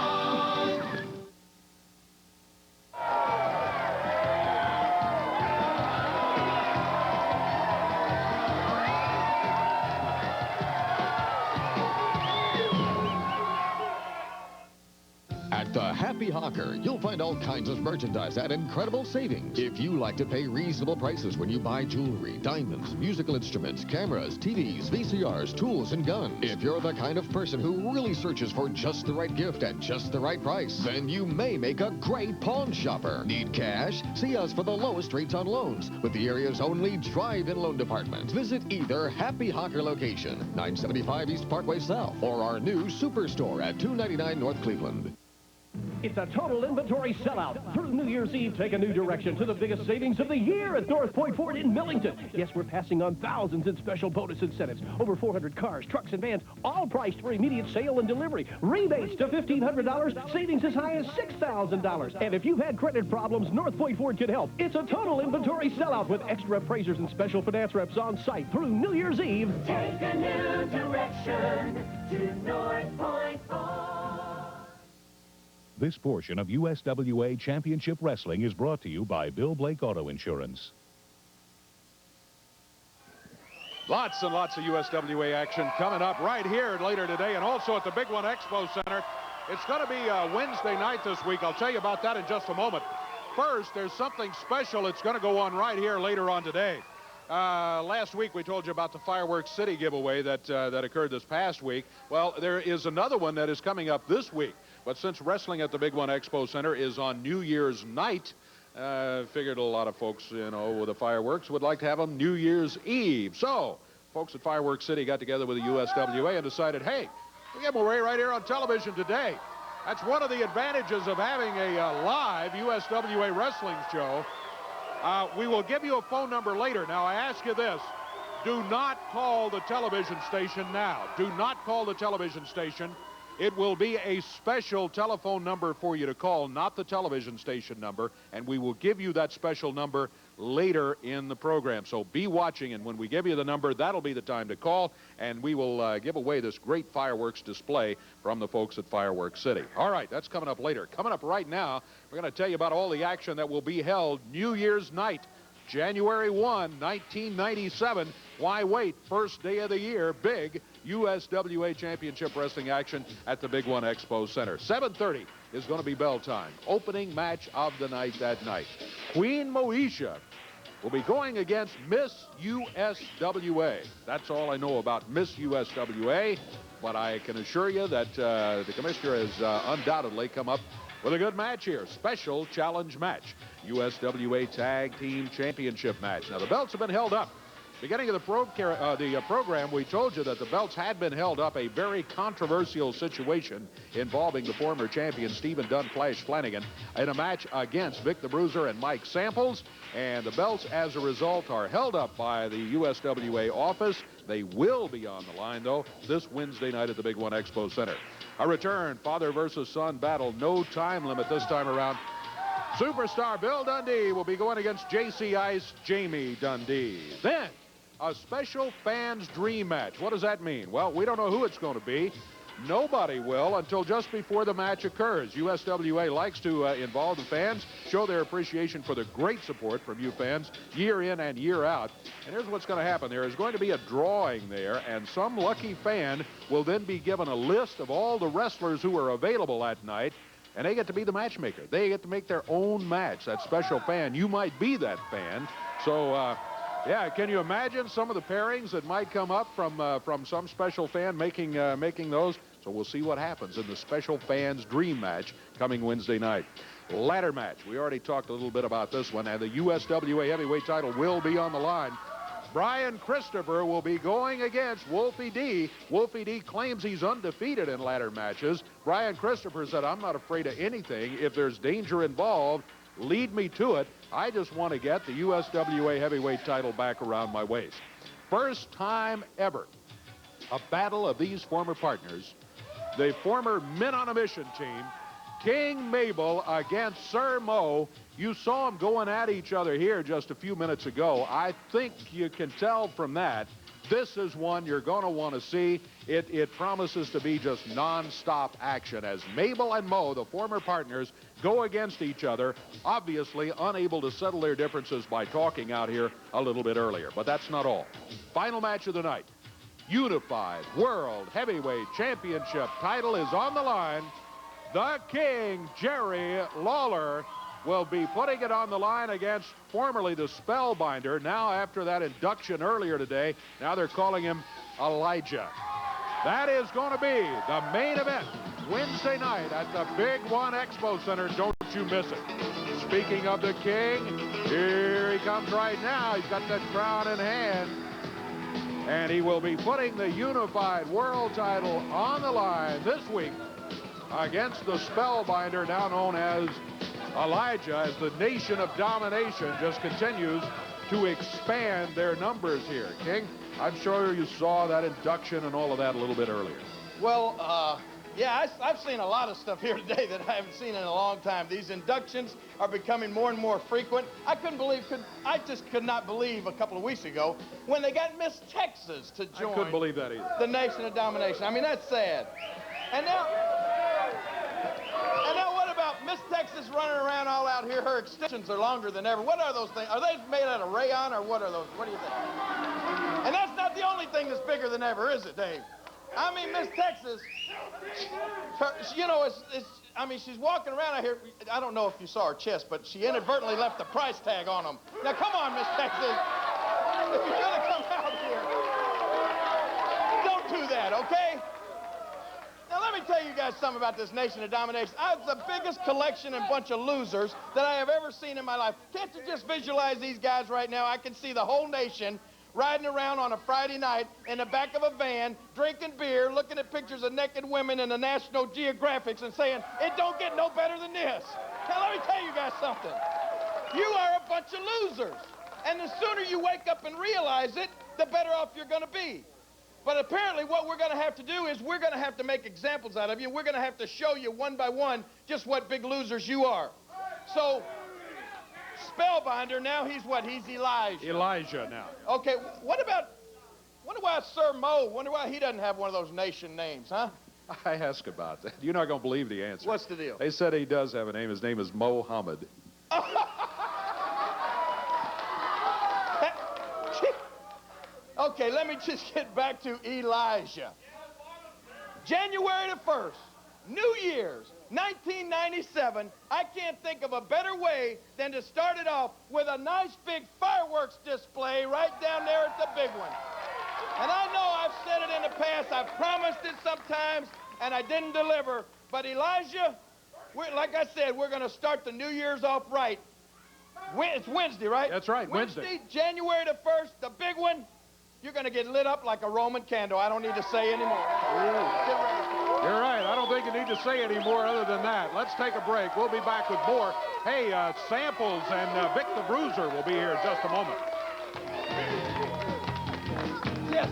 At the Happy Hawker, you'll find all kinds of merchandise at incredible savings. If you like to pay reasonable prices when you buy jewelry, diamonds, musical instruments, cameras, TVs, VCRs, tools, and guns. If you're the kind of person who really searches for just the right gift at just the right price, then you may make a great pawn shopper. Need cash? See us for the lowest rates on loans with the area's only drive-in loan department. Visit either Happy Hawker location, 975 East Parkway South, or our new Superstore at 299 North Cleveland. It's a total inventory sellout. Through New Year's Eve, take a new direction to the biggest savings of the year at North Point Ford in Millington. Yes, we're passing on thousands in special bonus incentives. Over 400 cars, trucks, and vans, all priced for immediate sale and delivery. Rebates to $1,500, savings as high as $6,000. And if you've had credit problems, North Point Ford can help. It's a total inventory sellout with extra appraisers and special finance reps on site through New Year's Eve. Take a new direction to North Point Ford. This portion of USWA Championship Wrestling is brought to you by Bill Blake Auto Insurance. Lots and lots of USWA action coming up right here later today and also at the Big One Expo Center. It's going to be Wednesday night this week. I'll tell you about that in just a moment. First, there's something special that's going to go on right here later on today. Last week we told you about the Fireworks City giveaway that occurred this past week. Well, there is another one that is coming up this week. But since wrestling at the Big One Expo Center is on New Year's night, figured a lot of folks, you know, with the fireworks would like to have them New Year's Eve. So, folks at Fireworks City got together with the USWA and decided, hey, we give them away right here on television today. That's one of the advantages of having a live USWA wrestling show. We will give you a phone number later. Now, I ask you this. Do not call the television station now. Do not call the television station. It will be a special telephone number for you to call, not the television station number, and we will give you that special number later in the program. So be watching, and when we give you the number, that'll be the time to call, and we will give away this great fireworks display from the folks at Fireworks City. All right, that's coming up later. Coming up right now, we're going to tell you about all the action that will be held New Year's night, January 1, 1997. Why wait? First day of the year, big USWA Championship Wrestling action at the Big One Expo Center. 7:30 is going to be bell time. Opening match of the night that night. Queen Moesha will be going against Miss USWA. That's all I know about Miss USWA, but I can assure you that the commissioner has undoubtedly come up with a good match here. Special challenge match. USWA Tag Team Championship match. Now, the belts have been held up. Beginning of the program, we told you that the belts had been held up, a very controversial situation involving the former champion Stephen Dunn Flash Flanagan in a match against Vic the Bruiser and Mike Samples. And the belts, as a result, are held up by the USWA office. They will be on the line, though, this Wednesday night at the Big One Expo Center. A return, father versus son battle, no time limit this time around. Superstar Bill Dundee will be going against JC Ice Jamie Dundee. Then, a special fans dream match. What does that mean? Well, we don't know who it's going to be. Nobody will until just before the match occurs. USWA likes to involve the fans, show their appreciation for the great support from you fans year in and year out. And here's what's going to happen. There is going to be a drawing there, and some lucky fan will then be given a list of all the wrestlers who are available that night, and they get to be the matchmaker. They get to make their own match. That special fan, you might be that fan. So, yeah, can you imagine some of the pairings that might come up from some special fan making those? So we'll see what happens in the special fans dream match coming Wednesday night. Ladder match. We already talked a little bit about this one, and the USWA heavyweight title will be on the line. Brian Christopher will be going against Wolfie D. Wolfie D claims he's undefeated in ladder matches. Brian Christopher said, I'm not afraid of anything. If there's danger involved, lead me to it. I just want to get the USWA heavyweight title back around my waist. First time ever, a battle of these former partners. The former Men on a Mission team, King Mabel against Sir Mo. You saw them going at each other here just a few minutes ago. I think you can tell from that, this is one you're going to want to see. It promises to be just non-stop action as Mabel and Mo, the former partners, go against each other, obviously unable to settle their differences by talking out here a little bit earlier. But that's not all. Final match of the night. Unified World Heavyweight Championship title is on the line. The King, Jerry Lawler, will be putting it on the line against formerly the Spellbinder. Now, after that induction earlier today, now they're calling him Elijah. That is going to be the main event Wednesday night at the Big One Expo Center. Don't you miss it. Speaking of the King, here he comes right now. He's got that crown in hand. And he will be putting the Unified World title on the line this week against the Spellbinder, now known as Elijah, as the Nation of Domination just continues to expand their numbers here. King, I'm sure you saw that induction and all of that a little bit earlier. Well, yeah, I've seen a lot of stuff here today that I haven't seen in a long time. These inductions are becoming more and more frequent. I just could not believe a couple of weeks ago when they got Miss Texas to join. I couldn't believe that either. The Nation of Domination. I mean, that's sad. And now what about Miss Texas running around all out here? Her extensions are longer than ever. What are those things? Are they made out of rayon or what are those? What do you think? And that's not the only thing that's bigger than ever, is it, Dave? I mean, Miss Texas, you know, I mean, she's walking around out here. I don't know if you saw her chest, but she inadvertently left the price tag on them. Now, come on, Miss Texas. If you're going to come out here, don't do that, okay? Now, let me tell you guys something about this Nation of Domination. It's the biggest collection and bunch of losers that I have ever seen in my life. Can't you just visualize these guys right now? I can see the whole nation riding around on a Friday night in the back of a van, drinking beer, looking at pictures of naked women in the National Geographics and saying, it don't get no better than this. Now, let me tell you guys something. You are a bunch of losers. And the sooner you wake up and realize it, the better off you're going to be. But apparently what we're going to have to do is we're going to have to make examples out of you. We're going to have to show you one by one just what big losers you are. So Spellbinder. Now he's what? He's Elijah. Elijah now. Okay, wonder why Sir Mo, wonder why he doesn't have one of those nation names, huh? I ask about that. You're not going to believe the answer. What's the deal? They said he does have a name. His name is Mohammed. Okay, let me just get back to Elijah. January the 1st, New Year's, 1997. I can't think of a better way than to start it off with a nice big fireworks display right down there at the big one. And I know I've said it in the past, I've promised it sometimes, and I didn't deliver. But Elijah, like I said, we're going to start the New Year's off right. It's Wednesday, right? That's right, Wednesday. January the 1st, the big one. You're going to get lit up like a Roman candle. I don't need to say anymore. You're right. I don't think you need to say any more other than that. Let's take a break. We'll be back with more. Hey, Samples and Vic the Bruiser will be here in just a moment. Yes.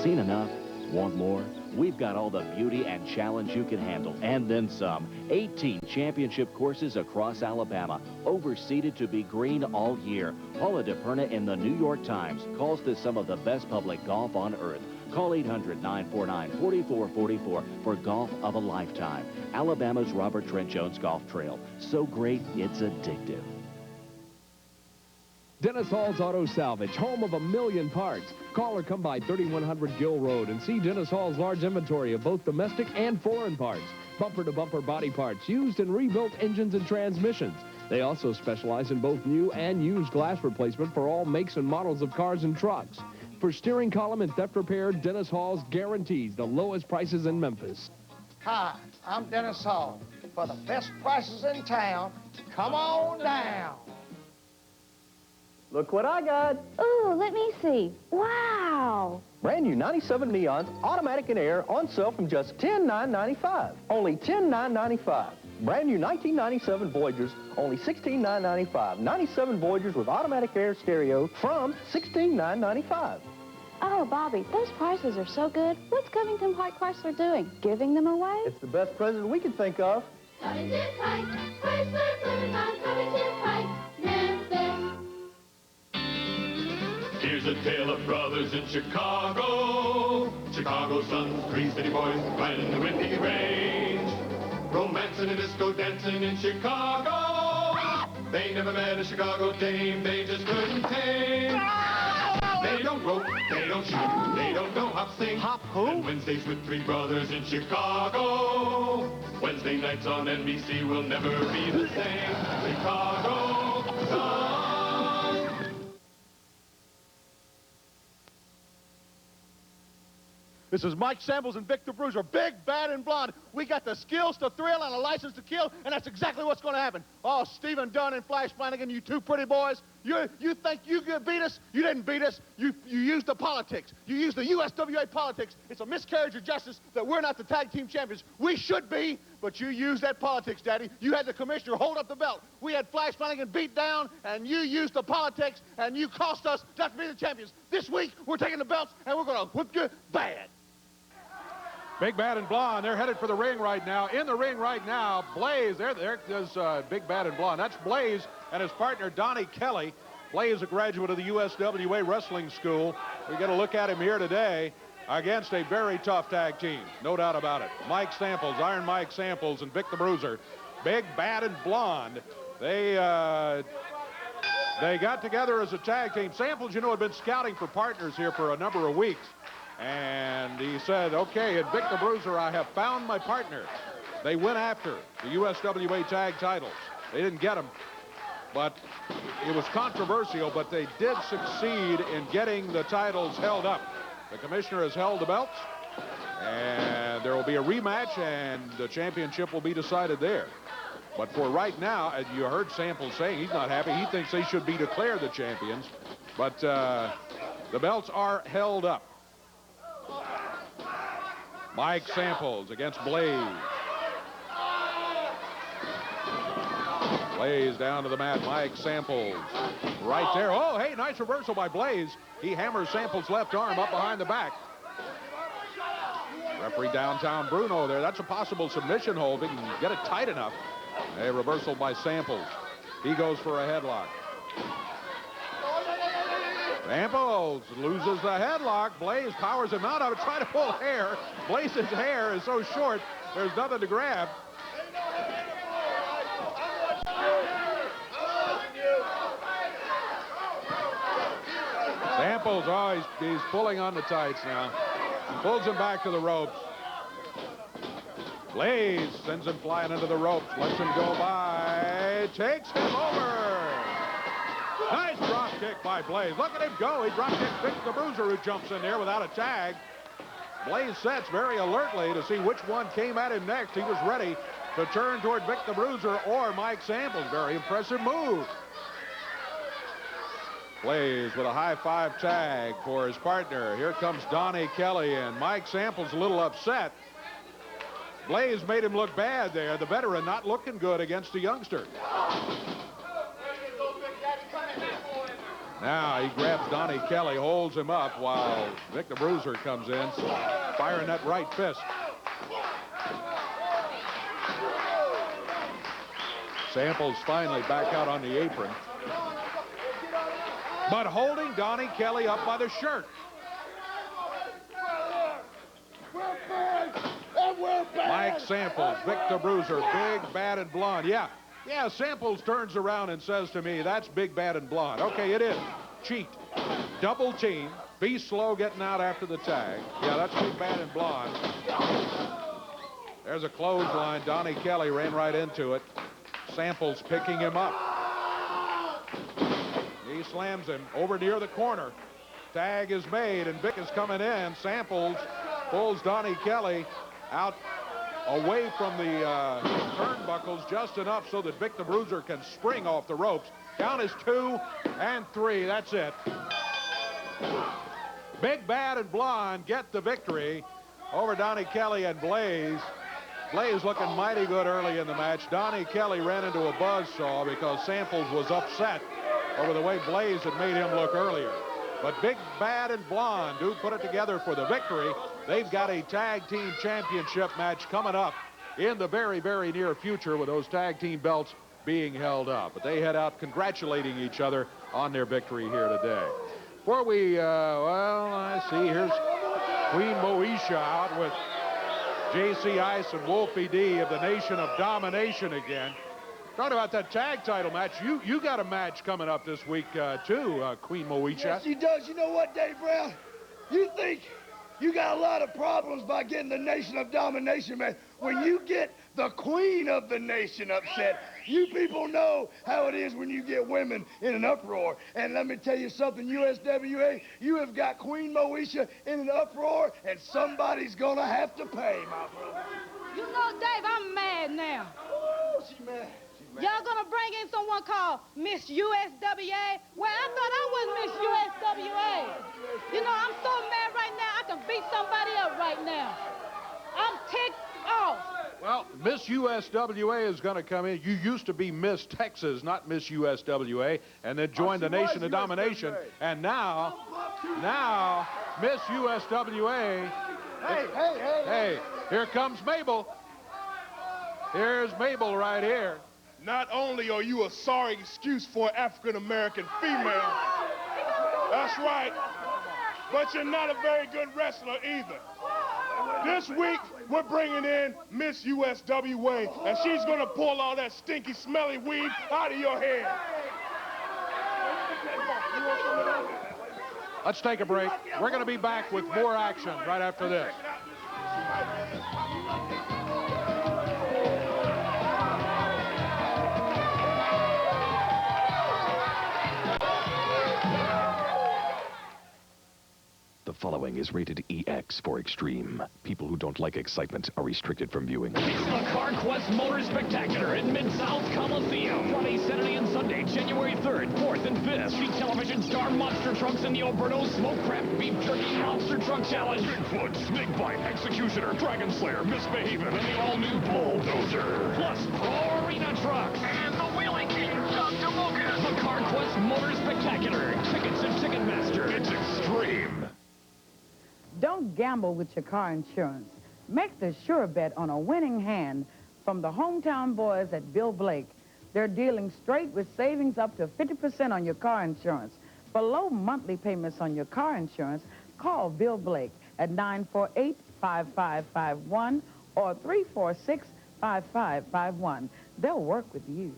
Seen enough? Want more? We've got all the beauty and challenge you can handle, and then some. 18 championship courses across Alabama, overseeded to be green all year. Paula DePerna in the New York Times calls this some of the best public golf on earth. Call 800-949-4444 for golf of a lifetime. Alabama's Robert Trent Jones Golf Trail. So great, it's addictive. Dennis Hall's Auto Salvage, home of 1,000,000 parts. Call or come by 3100 Gill Road and see Dennis Hall's large inventory of both domestic and foreign parts. Bumper-to-bumper body parts, used and rebuilt engines and transmissions. They also specialize in both new and used glass replacement for all makes and models of cars and trucks. For steering column and theft repair, Dennis Hall's guarantees the lowest prices in Memphis. Hi, I'm Dennis Hall. For the best prices in town, come on down. Look what I got. Ooh, let me see. Wow. Brand new 97 Neons, automatic and air, on sale from just $10,995. Only $10,995. Brand new 1997 Voyagers, only $16,995. 97 Voyagers with automatic air stereo from $16,995. Oh, Bobby, those prices are so good. What's Covington White Chrysler doing? Giving them away? It's the best present we can think of. Covington Pike, Chrysler, Plymouth, Covington Pike, Memphis. Here's a tale of brothers in Chicago. Chicago Suns, three city boys, riding the windy range. Romancing and disco dancing in Chicago. They never met a Chicago dame, they just couldn't tame. They don't rope, they don't shoot, they don't know hop sing. Hop who? And Wednesdays with three brothers in Chicago. Wednesday nights on NBC will never be the same. Chicago Suns. This is Mike Samples and Vic the Bruiser, big, bad, and blonde. We got the skills to thrill and a license to kill, and that's exactly what's going to happen. Oh, Stephen Dunn and Flash Flanagan, you two pretty boys, you think you could beat us? You didn't beat us. You used the politics. You used the USWA politics. It's a miscarriage of justice that we're not the tag team champions. We should be, but you used that politics, Daddy. You had the commissioner hold up the belt. We had Flash Flanagan beat down, and you used the politics, and you cost us not to be the champions. This week, we're taking the belts, and we're going to whip you bad. Big Bad and Blonde, they're headed for the ring right now. In the ring right now, Blaze, there goes Big Bad and Blonde. That's Blaze and his partner, Donnie Kelly. Blaze, a graduate of the USWA Wrestling School. We get a look at him here today against a very tough tag team, no doubt about it. Mike Samples, Iron Mike Samples, and Vic the Bruiser. Big Bad and Blonde. They got together as a tag team. Samples, you know, had been scouting for partners here for a number of weeks. And he said, okay, at Vic the Bruiser, I have found my partner. They went after the USWA tag titles. They didn't get them, but it was controversial, but they did succeed in getting the titles held up. The commissioner has held the belts, and there will be a rematch, and the championship will be decided there. But for right now, as you heard Samples saying, he's not happy. He thinks they should be declared the champions, but the belts are held up. Mike Samples against Blaze. Blaze down to the mat. Mike Samples right there. Oh, hey, nice reversal by Blaze. He hammers Samples' left arm up behind the back. Referee downtown Bruno there. That's a possible submission hold. He can get it tight enough. A reversal by Samples. He goes for a headlock. Samples loses the headlock. Blaze powers him out of it, trying to pull hair. Blaze's hair is so short, there's nothing to grab. Samples, oh, he's pulling on the tights now. Pulls him back to the ropes. Blaze sends him flying into the ropes, lets him go by, takes him over. Nice drop kick by Blaze. Look at him go. He drop kicked Vic the Bruiser, who jumps in there without a tag. Blaze sets very alertly to see which one came at him next. He was ready to turn toward Vic the Bruiser or Mike Samples. Very impressive move. Blaze with a high-five tag for his partner. Here comes Donnie Kelly, and Mike Samples a little upset. Blaze made him look bad there. The veteran not looking good against the youngster. Now he grabs Donnie Kelly, holds him up while Vic the Bruiser comes in, firing that right fist. Samples finally back out on the apron, but holding Donnie Kelly up by the shirt. Mike Samples, Vic the Bruiser, big, bad, and blonde. Yeah, Samples turns around and says to me, that's big, bad, and blonde. Okay, it is. Cheat. Double team. Be slow getting out after the tag. Yeah, that's big, bad, and blonde. There's a clothesline. Donnie Kelly ran right into it. Samples picking him up. He slams him over near the corner. Tag is made, and Vic is coming in. Samples pulls Donnie Kelly out away from the turnbuckles just enough so that Vic the Bruiser can spring off the ropes. Count is 2 and 3. That's it. Big, bad, and blonde get the victory over Donnie Kelly and Blaze. Blaze looking mighty good early in the match. Donnie Kelly ran into a buzzsaw because Samples was upset over the way Blaze had made him look earlier. But Big, Bad, and Blonde do put it together for the victory. They've got a tag team championship match coming up in the very, very near future with those tag team belts being held up. But they head out congratulating each other on their victory here today. Before we, well, I see, here's Queen Moesha out with J.C. Ice and Wolfie D of the Nation of Domination again. Talking about that tag title match, you got a match coming up this week, too, Queen Moesha. Yes, she does. You know what, Dave Brown? You think you got a lot of problems by getting the Nation of Domination, man. When you get the Queen of the Nation upset, you people know how it is when you get women in an uproar. And let me tell you something, USWA, you have got Queen Moesha in an uproar, and somebody's going to have to pay, my brother. You know, Dave, I'm mad now. Oh, she mad. Y'all gonna bring in someone called Miss USWA? Well, I thought I was Miss USWA. You know, I'm so mad right now, I can beat somebody up right now. I'm ticked off. Well, Miss USWA is going to come in. You used to be Miss Texas, not Miss USWA, and then joined the Nation of Domination. And now, Miss USWA. Hey, here comes Mabel. Here's Mabel right here. Not only are you a sorry excuse for an African-American female, that's right, but you're not a very good wrestler either. This week, we're bringing in Miss USWA, and she's going to pull all that stinky, smelly weed out of your hair. Let's take a break. We're going to be back with more action right after this. The following is rated EX for extreme. People who don't like excitement are restricted from viewing. It's the CarQuest Motor Spectacular in Mid-South Coliseum. Friday, Saturday, and Sunday, January 3rd, 4th, and 5th. See television star monster trucks in the Alberto Smoke Craft Beef Jerky Monster Truck Challenge. Bigfoot, Snakebite, Executioner, Dragon Slayer, Misbehavin', and the all-new Bulldozer. Plus Pro Arena trucks. And the Wheeling Motor Spectacular. Tickets at Ticketmaster. It's extreme. Don't gamble with your car insurance. Make the sure bet on a winning hand from the hometown boys at Bill Blake. They're dealing straight with savings up to 50% on your car insurance. For low monthly payments on your car insurance, call Bill Blake at 948-5551 or 346-5551. They'll work with you.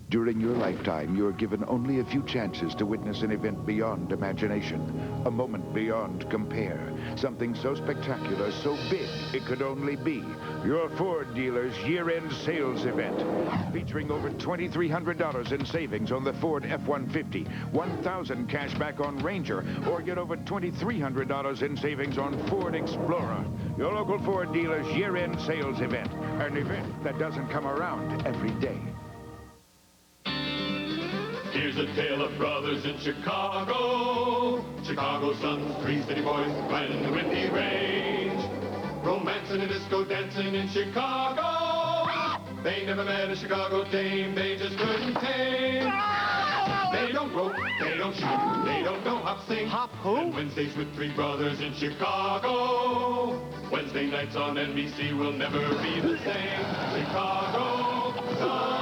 During your lifetime, you're given only a few chances to witness an event beyond imagination, a moment beyond compare, something so spectacular, so big, it could only be your Ford dealer's year-end sales event, featuring over $2,300 in savings on the Ford F-150, $1,000 cash back on Ranger, or get over $2,300 in savings on Ford Explorer. Your local Ford dealer's year-end sales event, an event that doesn't come around every day. Here's a tale of brothers in Chicago. Chicago Suns, three city boys, riding the windy range. Romancing and disco dancing in Chicago. They never met a Chicago dame, they just couldn't tame. They don't rope, they don't shoot, they don't know hop sing. Hop who? And Wednesdays with three brothers in Chicago. Wednesday nights on NBC will never be the same. Chicago Suns.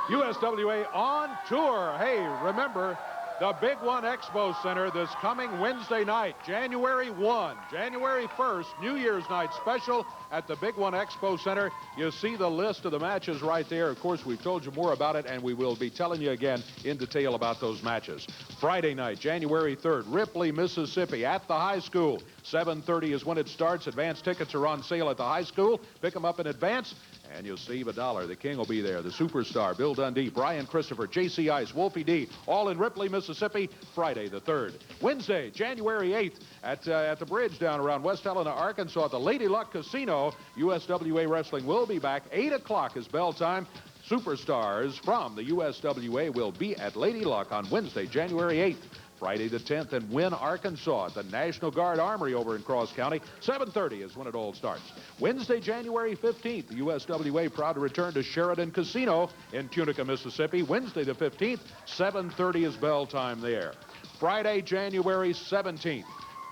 USWA on tour. Hey, remember, the Big One Expo Center this coming Wednesday night, January 1, January 1st, New Year's night special at the Big One Expo Center. You see the list of the matches right there. Of course, we've told you more about it, and we will be telling you again in detail about those matches. Friday night, January 3rd, Ripley, Mississippi, at the high school. 7:30 is when it starts. Advance tickets are on sale at the high school. Pick them up in advance, and you'll save $1. The King will be there. The Superstar, Bill Dundee, Brian Christopher, J.C. Ice, Wolfie D, all in Ripley, Mississippi, Friday the 3rd. Wednesday, January 8th, at the bridge down around West Helena, Arkansas, at the Lady Luck Casino. USWA Wrestling will be back. 8 o'clock is bell time. Superstars from the USWA will be at Lady Luck on Wednesday, January 8th. Friday the 10th in Wynne, Arkansas at the National Guard Armory over in Cross County. 7:30 is when it all starts. Wednesday, January 15th, the USWA proud to return to Sheridan Casino in Tunica, Mississippi. Wednesday the 15th, 7:30 is bell time there. Friday, January 17th.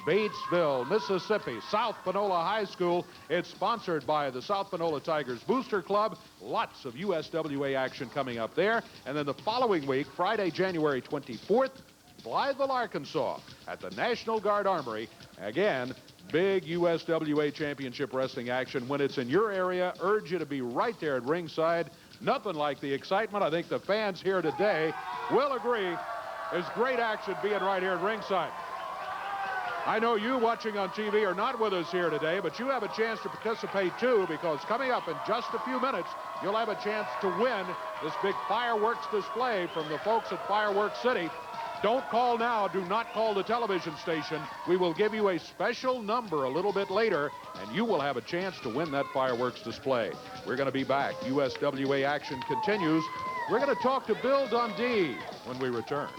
Batesville, Mississippi, South Panola High School. It's sponsored by the South Panola Tigers Booster Club. Lots of USWA action coming up there. And then the following week, Friday, January 24th, Blytheville, Arkansas, at the National Guard Armory. Again, big USWA Championship Wrestling action. When it's in your area, urge you to be right there at ringside. Nothing like the excitement. I think the fans here today will agree. There's great action being right here at ringside. I know you watching on TV are not with us here today, but you have a chance to participate too, because coming up in just a few minutes, you'll have a chance to win this big fireworks display from the folks at Fireworks City. Don't call now. Do not call the television station. We will give you a special number a little bit later, and you will have a chance to win that fireworks display. We're going to be back. USWA action continues. We're going to talk to Bill Dundee when we return.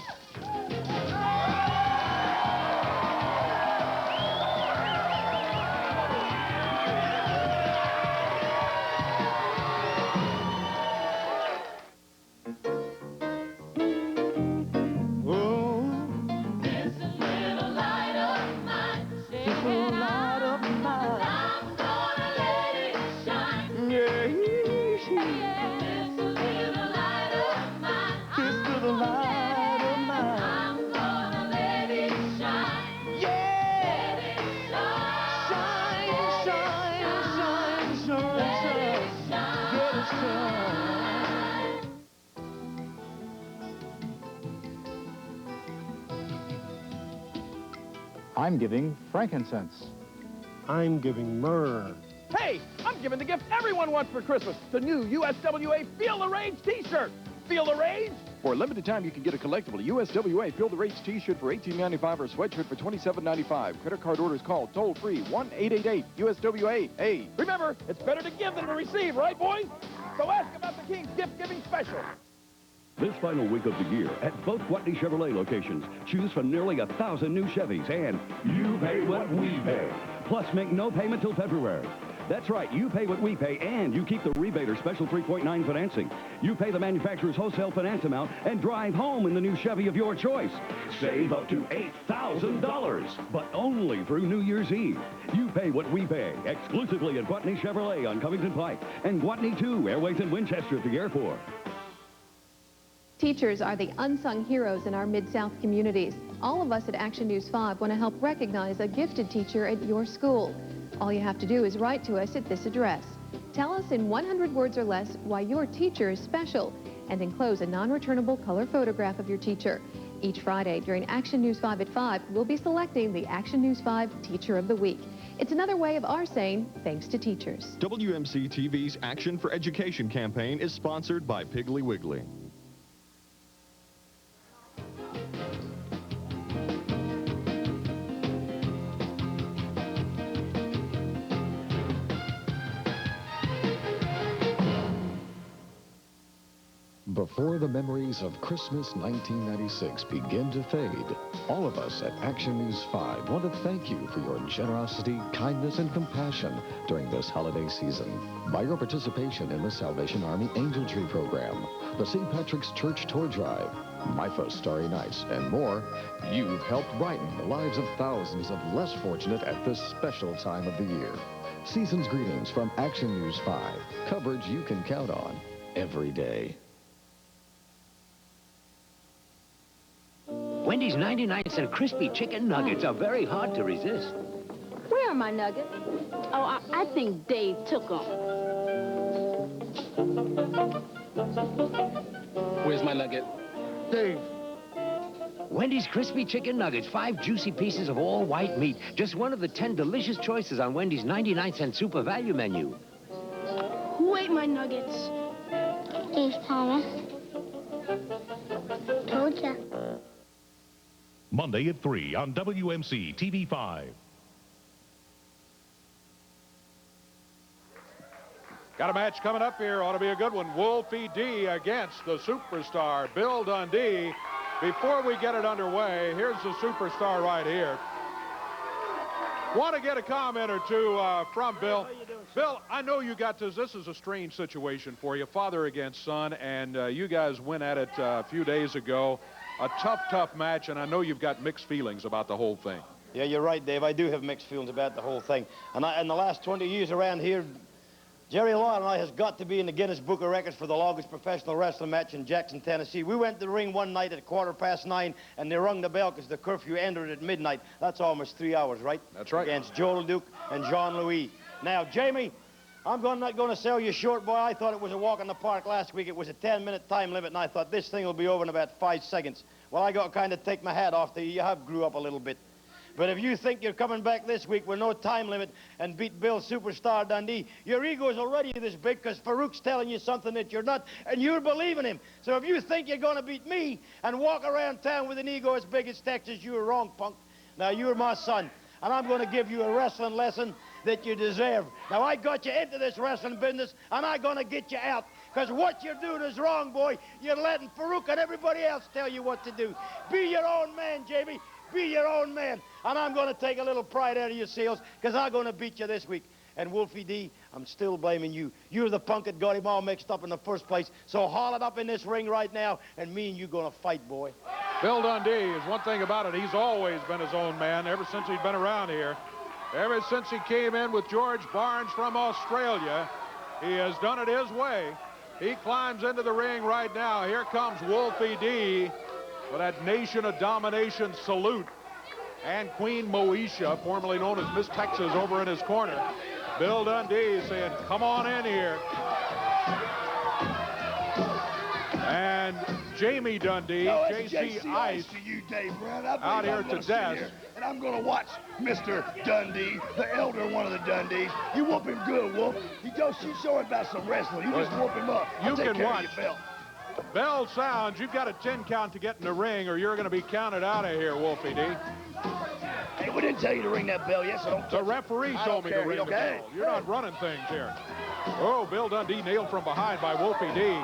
I'm giving frankincense. I'm giving myrrh. Hey, I'm giving the gift everyone wants for Christmas, the new USWA Feel the Rage t-shirt. Feel the rage? For a limited time, you can get a collectible USWA Feel the Rage t-shirt for $18.95 or a sweatshirt for $27.95. Credit card orders called toll-free 1-888-USWA. Hey. Remember, it's better to give than to receive, right, boys? So ask about the King's gift-giving special. This final week of the year, at both Gwatney Chevrolet locations, choose from nearly 1,000 new Chevys, and you pay what we pay. Plus, make no payment till February. That's right, you pay what we pay, and you keep the rebate or special 3.9 financing. You pay the manufacturer's wholesale finance amount and drive home in the new Chevy of your choice. Save up to $8,000, but only through New Year's Eve. You pay what we pay, exclusively at Gwatney Chevrolet on Covington Pike, and Gwatney 2, Airways in Winchester at the airport. Teachers are the unsung heroes in our Mid-South communities. All of us at Action News 5 want to help recognize a gifted teacher at your school. All you have to do is write to us at this address. Tell us in 100 words or less why your teacher is special, and enclose a non-returnable color photograph of your teacher. Each Friday during Action News 5 at 5, we'll be selecting the Action News 5 Teacher of the Week. It's another way of our saying thanks to teachers. WMC TV's Action for Education campaign is sponsored by Piggly Wiggly. Before the memories of Christmas 1996 begin to fade, all of us at Action News 5 want to thank you for your generosity, kindness, and compassion during this holiday season. By your participation in the Salvation Army Angel Tree Program, the St. Patrick's Church Tour Drive, MIFA Starry Nights, and more, you've helped brighten the lives of thousands of less fortunate at this special time of the year. Season's greetings from Action News 5, coverage you can count on every day. Wendy's 99-cent crispy chicken nuggets are very hard to resist. Where are my nuggets? Oh, I think Dave took them. Where's my nugget? Dave. Wendy's crispy chicken nuggets, 5 juicy pieces of all white meat. Just one of the 10 delicious choices on Wendy's 99-cent super value menu. Who ate my nuggets? Dave Palmer. Told ya. Monday at 3 on WMC TV 5. Got a match coming up here. Ought to be a good one. Wolfie D against the superstar, Bill Dundee. Before we get it underway, here's the superstar right here. Want to get a comment or two from Bill. Bill, I know you got this. This is a strange situation for you, father against son, and you guys went at it a few days ago. A tough match, and I know you've got mixed feelings about the whole thing. Yeah, you're right, Dave. I do have mixed feelings about the whole thing. And in the last 20 years around here, Jerry Lawler and I has got to be in the Guinness Book of Records for the longest professional wrestling match in Jackson, Tennessee. We went to the ring one night at 9:15, and they rung the bell because the curfew ended at midnight. That's almost 3 hours, right? That's right. Against Joel Duke and Jean-Louis. Now, Jamie, I'm not going to sell you short, boy. I thought it was a walk in the park last week. It was a 10-minute time limit, and I thought this thing will be over in about 5 seconds. Well, I got to kind of take my hat off to you. You have grew up a little bit. But if you think you're coming back this week with no time limit and beat Bill Superstar Dundee, your ego's already this big because Farouk's telling you something that you're not, and you're believing him. So if you think you're going to beat me and walk around town with an ego as big as Texas, you're wrong, punk. Now, you're my son, and I'm going to give you a wrestling lesson that you deserve. Now, I got you into this wrestling business, and I'm going to get you out. Because what you're doing is wrong, boy. You're letting Farouk and everybody else tell you what to do. Be your own man, Jamie. Be your own man. And I'm going to take a little pride out of your seals because I'm going to beat you this week. And Wolfie D, I'm still blaming you. You're the punk that got him all mixed up in the first place. So haul it up in this ring right now, and me and you going to fight, boy. Bill Dundee is one thing about it. He's always been his own man ever since he's been around here. Ever since he came in with George Barnes from Australia, he has done it his way. He climbs into the ring right now. Here comes Wolfie D with that Nation of Domination salute. And Queen Moesha, formerly known as Miss Texas, over in his corner. Bill Dundee saying, come on in here. And Jamie Dundee, JC Ice, to you, Dave Brown. out here to death. And I'm going to watch Mr. Dundee, the elder one of the Dundees. You whoop him good, Wolf. She's showing about some wrestling. You just whoop him up. You can watch. Bell sounds. You've got a 10 count to get in the ring, or you're going to be counted out of here, Wolfie D. Hey, we didn't tell you to ring that bell. Yes, I don't. The referee told me to ring the bell. You're not running things here. Oh, Bill Dundee nailed from behind by Wolfie D.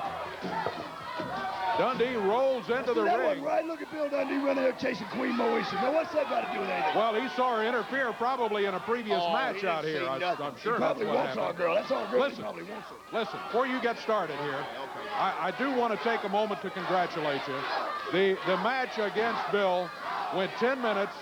Dundee rolls into the that ring. wasn't right. Look at Bill Dundee running there chasing Queen Moesha. Now, what's that got to do with anything? Well, he saw her interfere probably in a previous match out here. I'm sure that's what wants happened. our girl. That's our girl. Listen, He probably wants her. listen, before you get started here, I do want to take a moment to congratulate you. The match against Bill went 10 minutes.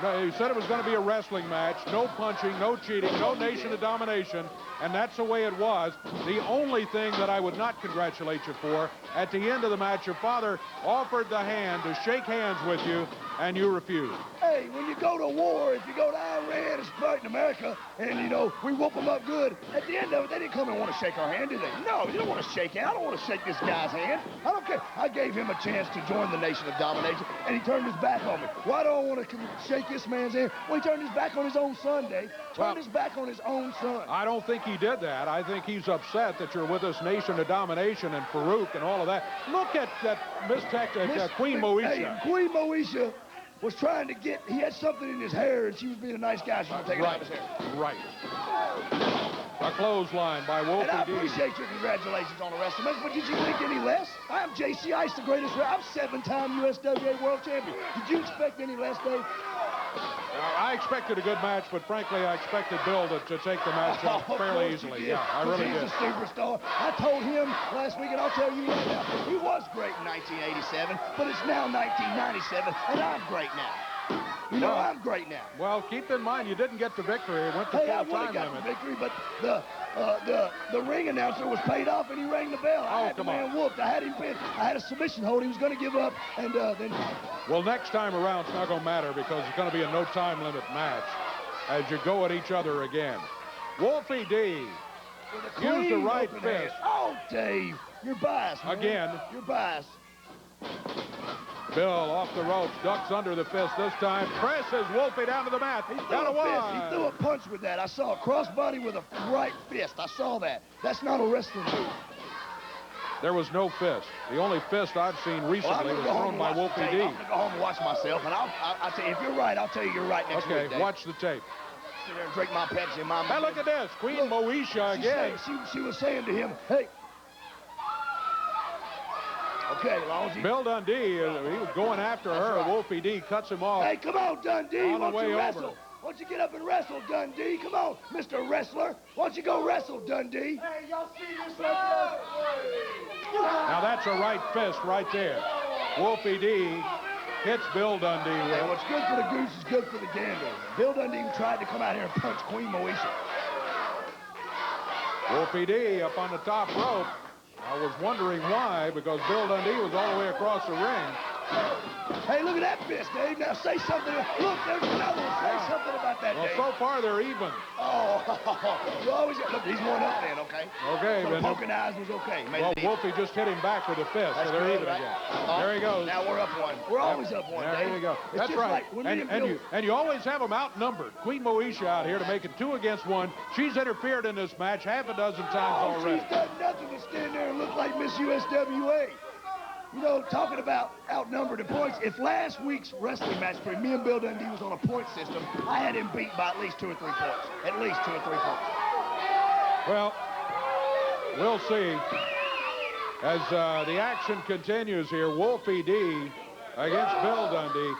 He said it was going to be a wrestling match. No punching, no cheating, no Nation of Domination. And that's the way it was. The only thing that I would not congratulate you for, at the end of the match, your father offered the hand to shake hands with you, and you refused. Hey, when you go to war, if you go to Iran and fight in America, and, you know, we whoop them up good, at the end of it, they didn't come and want to shake our hand, did they? No, you don't want to shake hand. I don't want to shake this guy's hand. I don't care. I gave him a chance to join the Nation of Domination, and he turned his back on me. Why do I want to shake this man's hand? Well, he turned his back on his own son, Dave. Turned his back on his own son. I don't think he did that. I think he's upset that you're with us, Nation of Domination and Farouk and all of that. Look at that Queen Moesha. Hey, Queen Moesha was trying to get, he had something in his hair, and she was being a nice guy. She was taking it out of his hair. Right. A clothesline by Wolfie And I D. appreciate your congratulations on the wrestling match, but did you think any less? I am J.C. Ice, the greatest wrestler. I'm 7-time USWA World Champion. Did you expect any less, Dave? I expected a good match, but frankly, I expected Bill to take the match off fairly easily. Yeah, I really did. He's a superstar. I told him last week, and I'll tell you right now, he was great in 1987, but it's now 1997, and I'm great now. You know, I'm great now. Well, keep in mind, you didn't get the victory. It went to Hey, I full would have time got limit. the victory, but the ring announcer was paid off, and he rang the bell. I had the man whooped. I had him pinned. I had a submission hold. He was going to give up, and then... Well, next time around, it's not going to matter because it's going to be a no-time limit match as you go at each other again. Wolfie D. Use the right fist. Oh, Dave, you're biased, man. Again. You're biased. Bill off the ropes, ducks under the fist this time, presses Wolfie down to the mat. He Down to one. He threw a punch with that. I saw a crossbody with a right fist. I saw that. That's not a wrestling move. There was no fist. The only fist I've seen recently was thrown by Wolfie D. I'm going to go home and watch myself, and I'll tell you, if you're right, I'll tell you you're right next week, Okay, watch the tape. Sit there and drink my Pepsi, my... Hey, look at this. Queen Moesha again. She was saying to him, hey... Okay, as long as he... Bill Dundee, he was going after her. Right. Wolfie D cuts him off. Hey, come on, Dundee. On the way wrestle? over. Why don't you get up and wrestle, Dundee? Come on, Mr. Wrestler. Why don't you go wrestle, Dundee? Hey, y'all see this? Now that's a right fist right there. Wolfie D hits Bill Dundee with. Hey, what's good for the goose is good for the gander. Bill Dundee tried to come out here and punch Queen Moesha. Wolfie D up on the top rope. I was wondering why, because Bill Dundee was all the way across the ring. Hey, look at that fist, Dave. Now say something. Look, there's another one. Say something about that, Well, Dave. so far they're even. Oh, you always look. He's one up then, okay? Okay, so then. Poking eyes was okay. Well, Wolfie just hit him back with a fist, so they're even again. There he goes. Now we're up one. We're always up one, There Dave. you go. It's That's just right. Like and you always have them outnumbered. Queen Moesha out here to make it 2 against 1. She's interfered in this match half a dozen times already. She's done nothing to stand there and look like Miss USWA. You know, talking about outnumbered in points, if last week's wrestling match between me and Bill Dundee was on a point system, I had him beat by at least 2 or 3 points. At least 2 or 3 points. Well, we'll see. As the action continues here, Wolfie D against Bill Dundee.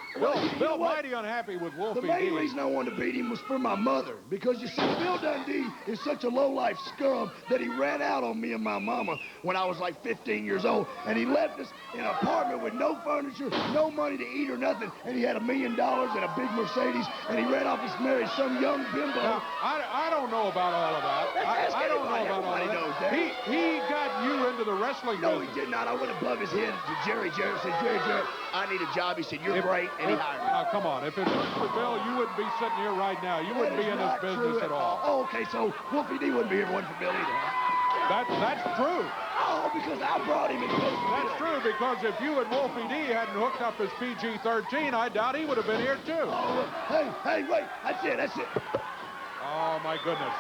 Bill mighty unhappy with Wolfie The main D. reason I wanted to beat him was for my mother. Because, you see, Bill Dundee is such a low-life scum that he ran out on me and my mama when I was like 15 years old. And he left us in an apartment with no furniture, no money to eat or nothing. And he had $1 million and a big Mercedes. And he ran off and married some young bimbo. Now, I don't know about all of that. I don't know about all of that. He got you into the wrestling business. No, he did not. I went above his head to Jerry Jarrett and said, Jerry Jarrett, I need a job. He said, you're great, and he hired me. Now, come on. If it was for Bill, you wouldn't be sitting here right now. You wouldn't be in this business at all. Oh, okay, so Wolfie D wouldn't be here if it wasn't for Bill either, huh? That's true. Oh, because I brought him in close to That's Bill. true, because if you and Wolfie D hadn't hooked up his PG-13, I doubt he would have been here, too. Oh, hey, wait. That's it. Oh, my goodness.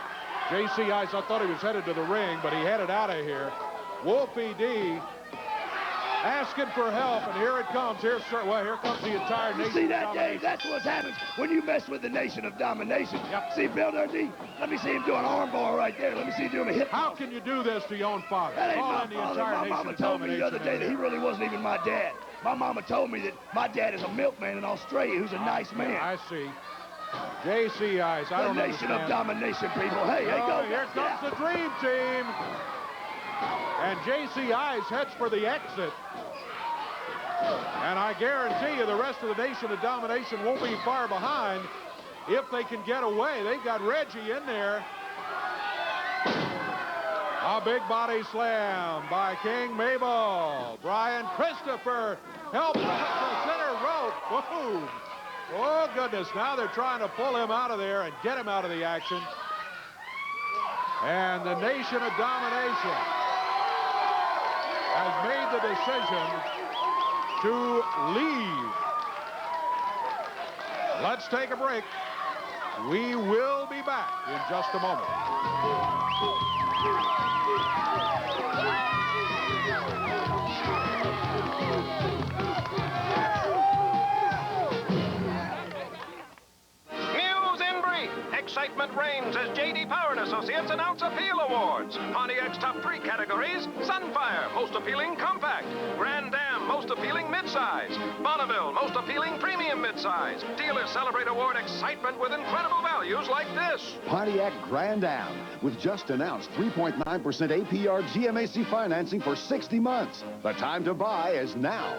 J.C. Ice, I thought he was headed to the ring, but he headed out of here. Wolfie D asking for help, and here it comes. Here comes the entire nation. See that, Dave? That's what happens when you mess with the nation of domination. Yep. See Bill Dundee? Let me see him do an arm bar right there. Let me see him do a hip. How can you do this to your own father? That ain't Call my in the father. entire My nation mama of told me the other domination day that he really wasn't even my dad. My mama told me that my dad is a milkman in Australia who's a nice man. I see. J.C. Ice, I don't The nation understand. of domination, people. Hey, go. Here comes the dream team. And J.C. Ice heads for the exit. And I guarantee you the rest of the nation of domination won't be far behind if they can get away. They've got Reggie in there. A big body slam by King Mabel. Brian Christopher helps the center rope. Whoa. Oh, goodness. Now they're trying to pull him out of there and get him out of the action. And the nation of domination has made the decision to leave. Let's take a break. We will be back in just a moment. Excitement reigns as J.D. Power & Associates announce Appeal Awards. Pontiac's top 3 categories: Sunfire, Most Appealing Compact; Grand Am, Most Appealing Midsize; Bonneville, Most Appealing Premium Midsize. Dealers celebrate award excitement with incredible values like this. Pontiac Grand Am, with just announced 3.9% APR GMAC financing for 60 months. The time to buy is now.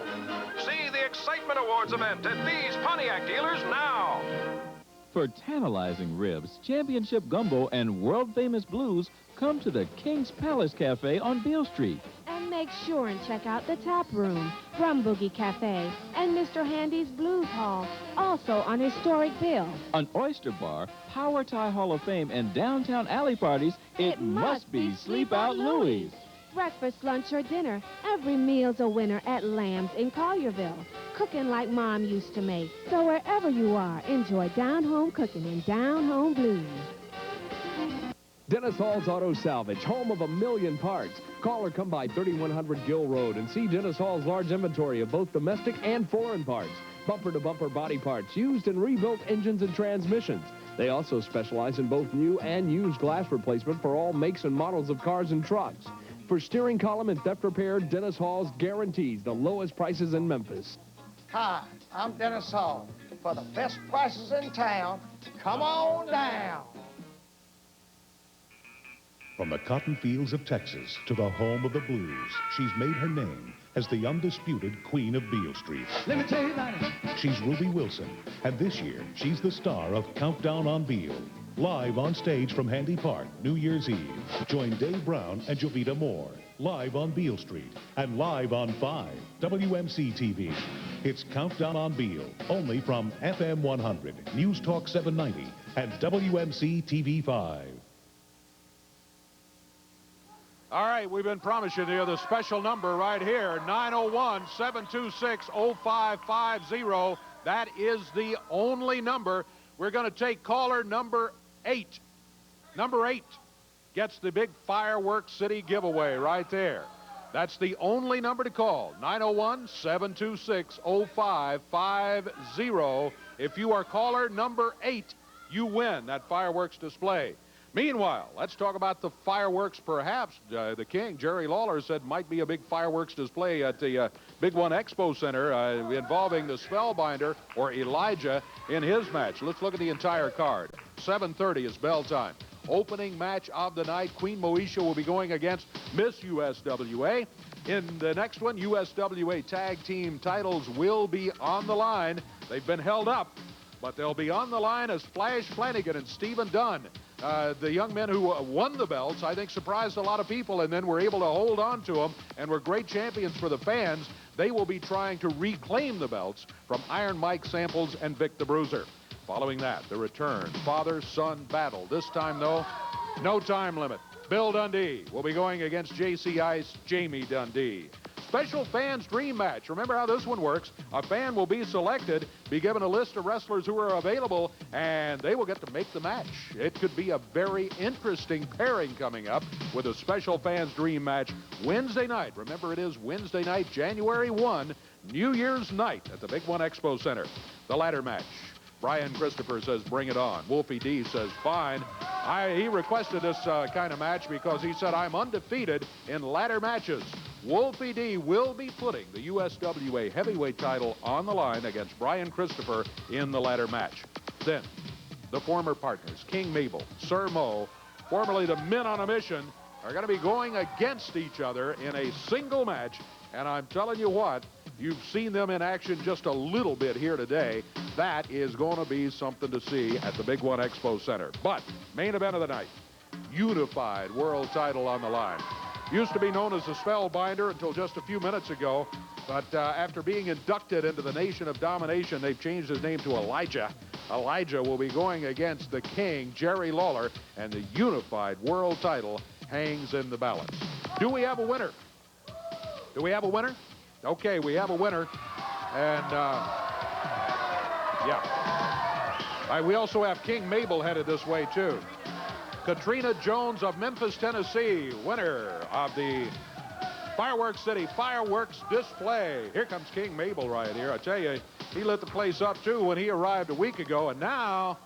See the Excitement Awards event at these Pontiac dealers now. For tantalizing ribs, championship gumbo, and world-famous blues, come to the King's Palace Cafe on Beale Street. And make sure and check out the Tap Room, Rum Boogie Cafe, and Mr. Handy's Blues Hall, also on historic Bill. An oyster bar, Power Tie Hall of Fame, and downtown alley parties, it must be Sleep Out Louie's. Breakfast, lunch, or dinner, every meal's a winner at Lamb's in Collierville. Cooking like Mom used to make. So wherever you are, enjoy down-home cooking and down-home blues. Dennis Hall's Auto Salvage, home of 1,000,000 parts. Call or come by 3100 Gill Road and see Dennis Hall's large inventory of both domestic and foreign parts. Bumper-to-bumper body parts, used and rebuilt engines and transmissions. They also specialize in both new and used glass replacement for all makes and models of cars and trucks. For steering column and theft repair, Dennis Hall's guarantees the lowest prices in Memphis. Hi, I'm Dennis Hall. For the best prices in town, come on down. From the cotton fields of Texas to the home of the blues, she's made her name as the undisputed queen of Beale Street. Let me tell you about it. She's Ruby Wilson, and this year, she's the star of Countdown on Beale. Live on stage from Handy Park, New Year's Eve. Join Dave Brown and Jovita Moore. Live on Beale Street and live on 5, WMC TV. It's Countdown on Beale, only from FM 100, News Talk 790, and WMC TV 5. All right, we've been promising you the special number right here, 901-726-0550. That is the only number. We're going to take caller number 8. Number 8 gets the big Fireworks City giveaway right there. That's the only number to call, 901-726-0550. If you are caller number 8, you win that fireworks display. Meanwhile, let's talk about the fireworks perhaps the King, Jerry Lawler, said might be a big fireworks display at the Big One Expo Center involving the Spellbinder or Elijah in his match. Let's look at the entire card. 7:30 is bell time. Opening match of the night, Queen Moesha will be going against Miss USWA. In the next one, USWA tag team titles will be on the line. They've been held up, but they'll be on the line as Flanagan and Stephen Dunn. The young men who won the belts, I think, surprised a lot of people and then were able to hold on to them and were great champions for the fans. They will be trying to reclaim the belts from Iron Mike Samples and Vic the Bruiser. Following that, the return, father-son battle. This time, though, no time limit. Bill Dundee will be going against J.C. Ice, Jamie Dundee. special fans dream match. Remember how this one works. A fan will be selected, be given a list of wrestlers who are available, and they will get to make the match. It could be a very interesting pairing coming up with a special fans dream match Wednesday night. Remember, it is Wednesday night, January 1, New Year's night at the Big One Expo Center. The ladder match. Brian Christopher says, bring it on. Wolfie D says, fine. He requested this kind of match because he said, I'm undefeated in ladder matches. Wolfie D will be putting the USWA heavyweight title on the line against Brian Christopher in the ladder match. Then, the former partners, King Mabel, Sir Mo, formerly the Men on a Mission, are going to be going against each other in a single match. And I'm telling you what, you've seen them in action just a little bit here today. That is going to be something to see at the Big One Expo Center. But main event of the night, unified world title on the line. Used to be known as the Spellbinder until just a few minutes ago. But after being inducted into the Nation of Domination, they've changed his name to Elijah. Elijah will be going against the King, Jerry Lawler, and the unified world title hangs in the balance. Do we have a winner? Do we have a winner? Okay, we have a winner. And, yeah. We also have King Mabel headed this way, too. Katrina Jones of Memphis, Tennessee, winner of the Fireworks City Fireworks Display. Here comes King Mabel right here. I tell you, he lit the place up, too, when he arrived a week ago. And now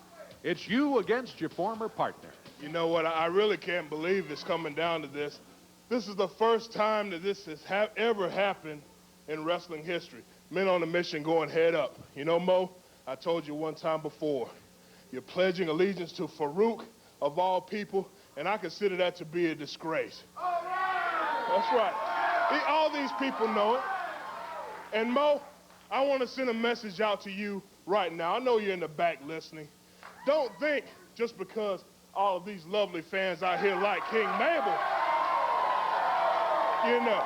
it's you against your former partner. You know what? I really can't believe it's coming down to this. This is the first time that this has ever happened in wrestling history. Men on a Mission going head up. You know, Mo, I told you one time before, you're pledging allegiance to Farouk, of all people, and I consider that to be a disgrace. All right. That's right. All these people know it. And Mo, I want to send a message out to you right now. I know you're in the back listening. Don't think just because all of these lovely fans out here like King Mabel, you know,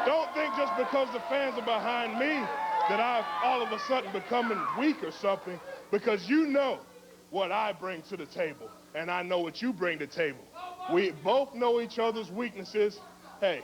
don't think just because the fans are behind me that I've all of a sudden becoming weak or something, because you know what I bring to the table, and I know what you bring to the table. We both know each other's weaknesses. Hey,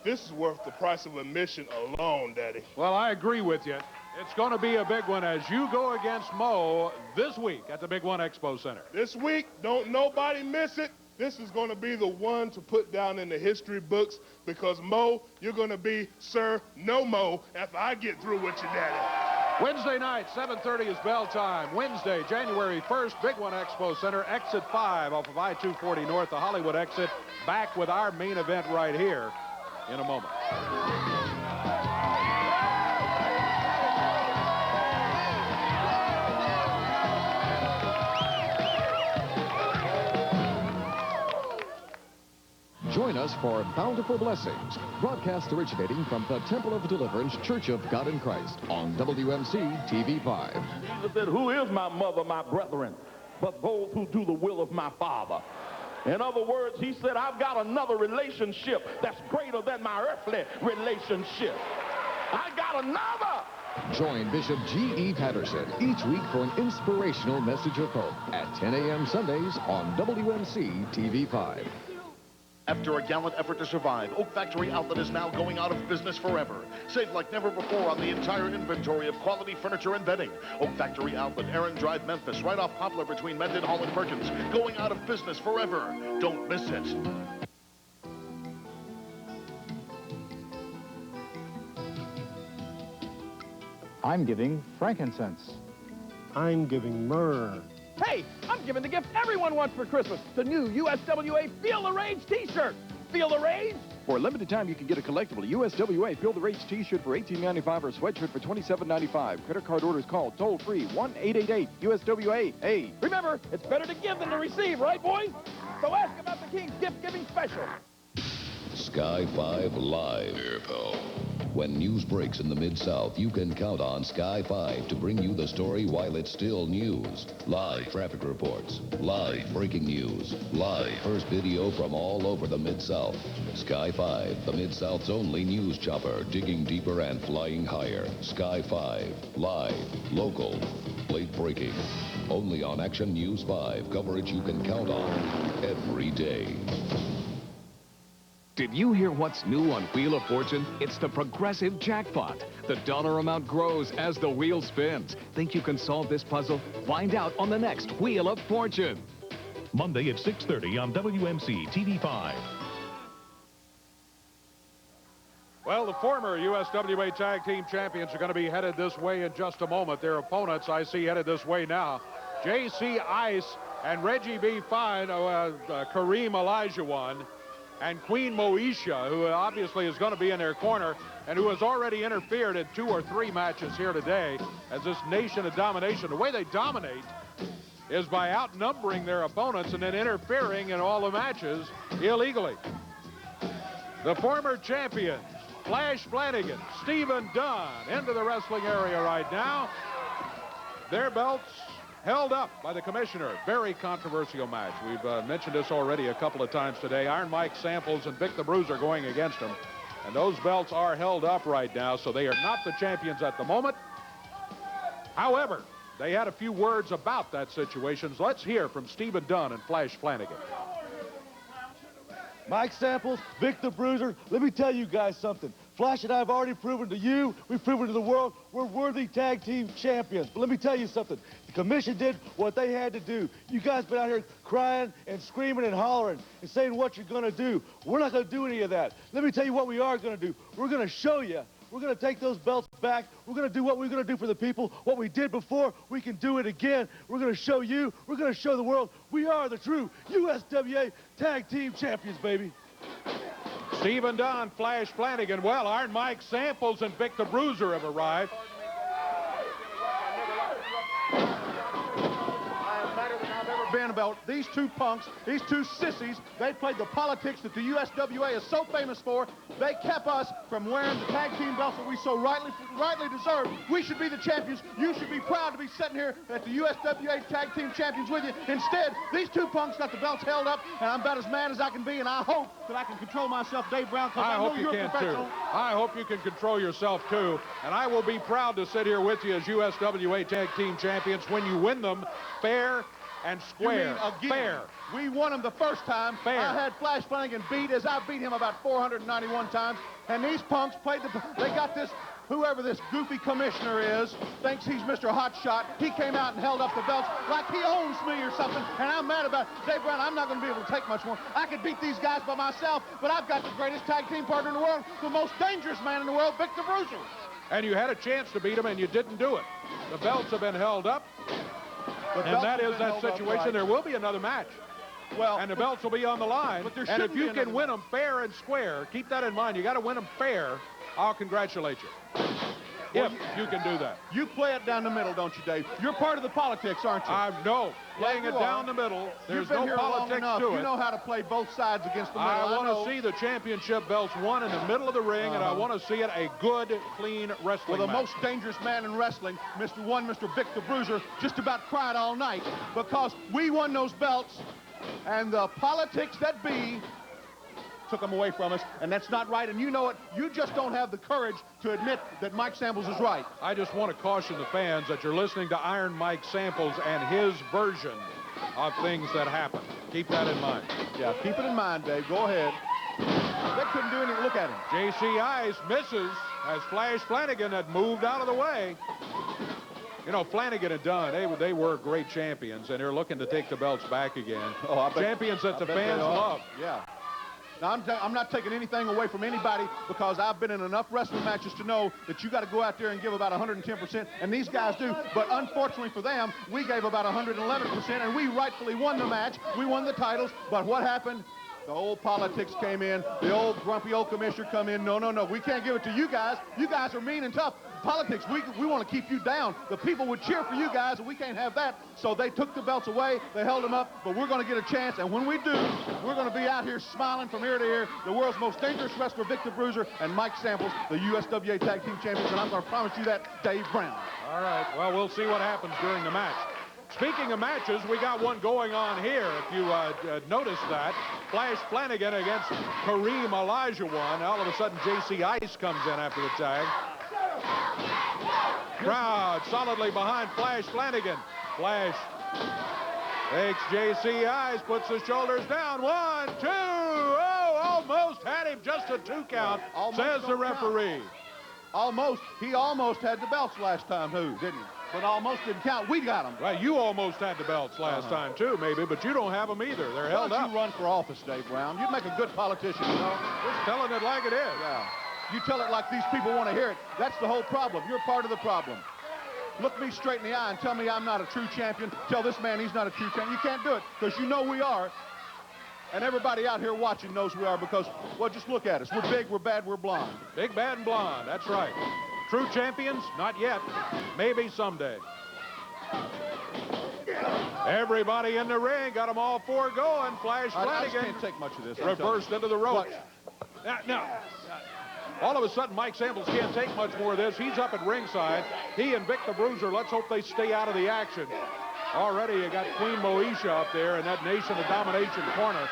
this is worth the price of admission alone, Daddy. Well, I agree with you. It's going to be a big one as you go against Mo this week at the Big One Expo Center. This week, don't nobody miss it. This is going to be the one to put down in the history books, because Mo, you're going to be Sir No Mo after I get through with your daddy. Wednesday night, 7:30 is bell time. Wednesday, January 1st, Big One Expo Center, exit 5 off of I-240 North, the Hollywood exit. Back with our main event right here in a moment. Join us for Bountiful Blessings, broadcast originating from the Temple of Deliverance Church of God in Christ on WMC TV5. Jesus said, who is my mother, my brethren, but those who do the will of my Father? In other words, he said, I've got another relationship that's greater than my earthly relationship. I got another. Join Bishop G.E. Patterson each week for an inspirational message of hope at 10 a.m. Sundays on WMC TV5. After a gallant effort to survive, Oak Factory Outlet is now going out of business forever. Save like never before on the entire inventory of quality furniture and bedding. Oak Factory Outlet, Aaron Drive, Memphis, right off Poplar between Mendenhall and Perkins. Going out of business forever. Don't miss it. I'm giving frankincense. I'm giving myrrh. Hey, I'm giving the gift everyone wants for Christmas, the new USWA Feel the Rage t-shirt. Feel the rage? For a limited time, you can get a collectible USWA Feel the Rage t-shirt for $18.95 or a sweatshirt for $27.95. Credit card orders called toll-free 1-888-USWA. Hey. Remember, it's better to give than to receive, right, boys? So ask about the King's gift-giving special. Sky 5 Live. Here, pal. When news breaks in the Mid-South, you can count on Sky 5 to bring you the story while it's still news. Live traffic reports, live breaking news, live first video from all over the Mid-South. Sky 5, the Mid-South's only news chopper, digging deeper and flying higher. Sky 5, live, local, late breaking. Only on Action News 5, coverage you can count on every day. Did you hear what's new on Wheel of Fortune? It's the progressive jackpot. The dollar amount grows as the wheel spins. Think you can solve this puzzle? Find out on the next Wheel of Fortune. Monday at 6:30 on WMC TV5. Well, the former USWA Tag Team Champions are going to be headed this way in just a moment. Their opponents I see headed this way now. J.C. Ice and Reggie B. Fine, Kareem Olajuwon, and Queen Moesha, who obviously is going to be in their corner and who has already interfered in 2 or 3 matches here today as this nation of domination. The way they dominate is by outnumbering their opponents and then interfering in all the matches illegally. The former champions, Flash Flanagan, Stephen Dunn, into the wrestling area right now. Their belts held up by the commissioner. Very controversial match. We've mentioned this already a couple of times today. Iron Mike Samples and Vic the Bruiser going against them. And those belts are held up right now, so they are not the champions at the moment. However, they had a few words about that situation. So let's hear from Stephen Dunn and Flash Flanagan. Mike Samples, Vic the Bruiser, let me tell you guys something. Flash and I have already proven to you, we've proven to the world, we're worthy tag team champions. But let me tell you something. The commission did what they had to do. You guys been out here crying and screaming and hollering and saying what you're going to do. We're not going to do any of that. Let me tell you what we are going to do. We're going to show you. We're going to take those belts back. We're going to do what we're going to do for the people. What we did before, we can do it again. We're going to show you. We're going to show the world we are the true USWA Tag Team Champions, baby. Stephen Dunn, Flash Flanagan. Well, Iron Mike Samples and Vic the Bruiser have arrived. Been about these two punks, these two sissies. They played the politics that the USWA is so famous for. They kept us from wearing the tag team belts that we so rightly deserve. We should be the champions. You should be proud to be sitting here at the USWA Tag Team Champions with you. Instead, these two punks got the belts held up, and I'm about as mad as I can be, and I hope that I can control myself, Dave Brown, because I know you're a professional. I hope you can control yourself, too. And I will be proud to sit here with you as USWA Tag Team Champions when you win them fair and square. You mean again? Fair. We won him the first time. Fair. I had Flash Flanagan beat as I beat him about 491 times. And these punks played they got this, whoever this goofy commissioner is, thinks he's Mr. Hotshot. He came out and held up the belts like he owns me or something. And I'm mad about it. Dave Brown, I'm not going to be able to take much more. I could beat these guys by myself, but I've got the greatest tag team partner in the world, the most dangerous man in the world, Vic the Bruiser. And you had a chance to beat him, and you didn't do it. The belts have been held up. And that is that situation. Right. There will be another match. Well, and the belts will be on the line. And if you can win them fair and square, keep that in mind. You got to win them fair. I'll congratulate you. If you can do that. You play it down the middle, don't you, Dave? You're part of the politics, aren't you? No. Playing it down the middle. There's no politics to it. You know how to play both sides against the middle. I want to see the championship belts won in the middle of the ring, and I want to see it a good, clean wrestling Well, the match. most dangerous man in wrestling, Mr. Vic the Bruiser, just about cried all night because we won those belts, and the politics that be took them away from us, and that's not right, and you know it. You just don't have the courage to admit that Mike Samples is right. I just want to caution the fans that you're listening to Iron Mike Samples and his version of things that happen. Keep that in mind. Yeah, keep it in mind, Dave. Go ahead. They couldn't do anything. Look at him. J.C. Ice misses as Flash Flanagan had moved out of the way. You know, Flanagan and Dunn, they were great champions, and they're looking to take the belts back again. Champions that the fans love. Yeah. Now, I'm not taking anything away from anybody because I've been in enough wrestling matches to know that you got to go out there and give about 110%, and these guys do. But unfortunately for them, we gave about 111%, and we rightfully won the match. We won the titles, but what happened? The old politics came in. The old grumpy old commissioner come in. No, we can't give it to you guys. You guys are mean and tough. Politics, we want to keep you down. The people would cheer for you guys, and we can't have that. So they took the belts away. They held them up, but we're going to get a chance. And when we do, we're going to be out here smiling from ear to ear. The world's most dangerous wrestler, Vic the Bruiser, and Mike Samples, the USWA Tag Team Champions. And I'm going to promise you that, Dave Brown. All right. Well, we'll see what happens during the match. Speaking of matches, we got one going on here. If you noticed that, Flash Flanagan against Kareem Olajuwon. All of a sudden, J.C. Ice comes in after the tag. Crowd solidly behind Flash Flanagan. Flash takes J.C. Ice, puts the shoulders down. 1, 2, almost had him. Just a 2 count, Almost says the don't count. referee. Almost. He almost had the belts last time, too, didn't he? But almost didn't count. We got him. Well, you almost had the belts last time, too, maybe, but you don't have them either. They're held Why up. don't you run for office, Dave Brown? You'd make a good politician, you know? Just telling it like it is. Yeah. You tell it like these people want to hear it. That's the whole problem. You're part of the problem. Look me straight in the eye and tell me I'm not a true champion. Tell this man he's not a true champion. You can't do it because you know we are. And everybody out here watching knows we are because, well, just look at us. We're big, we're bad, we're blonde. Big, bad, and blonde. That's right. True champions? Not yet. Maybe someday. Everybody in the ring got them all 4 going. Flanagan. I just can't take much of this. Reversed into the ropes. Now, all of a sudden, Mike Samples can't take much more of this. He's up at ringside. He and Vic the Bruiser, let's hope they stay out of the action. Already you got Queen Moesha up there in that Nation of Domination corner.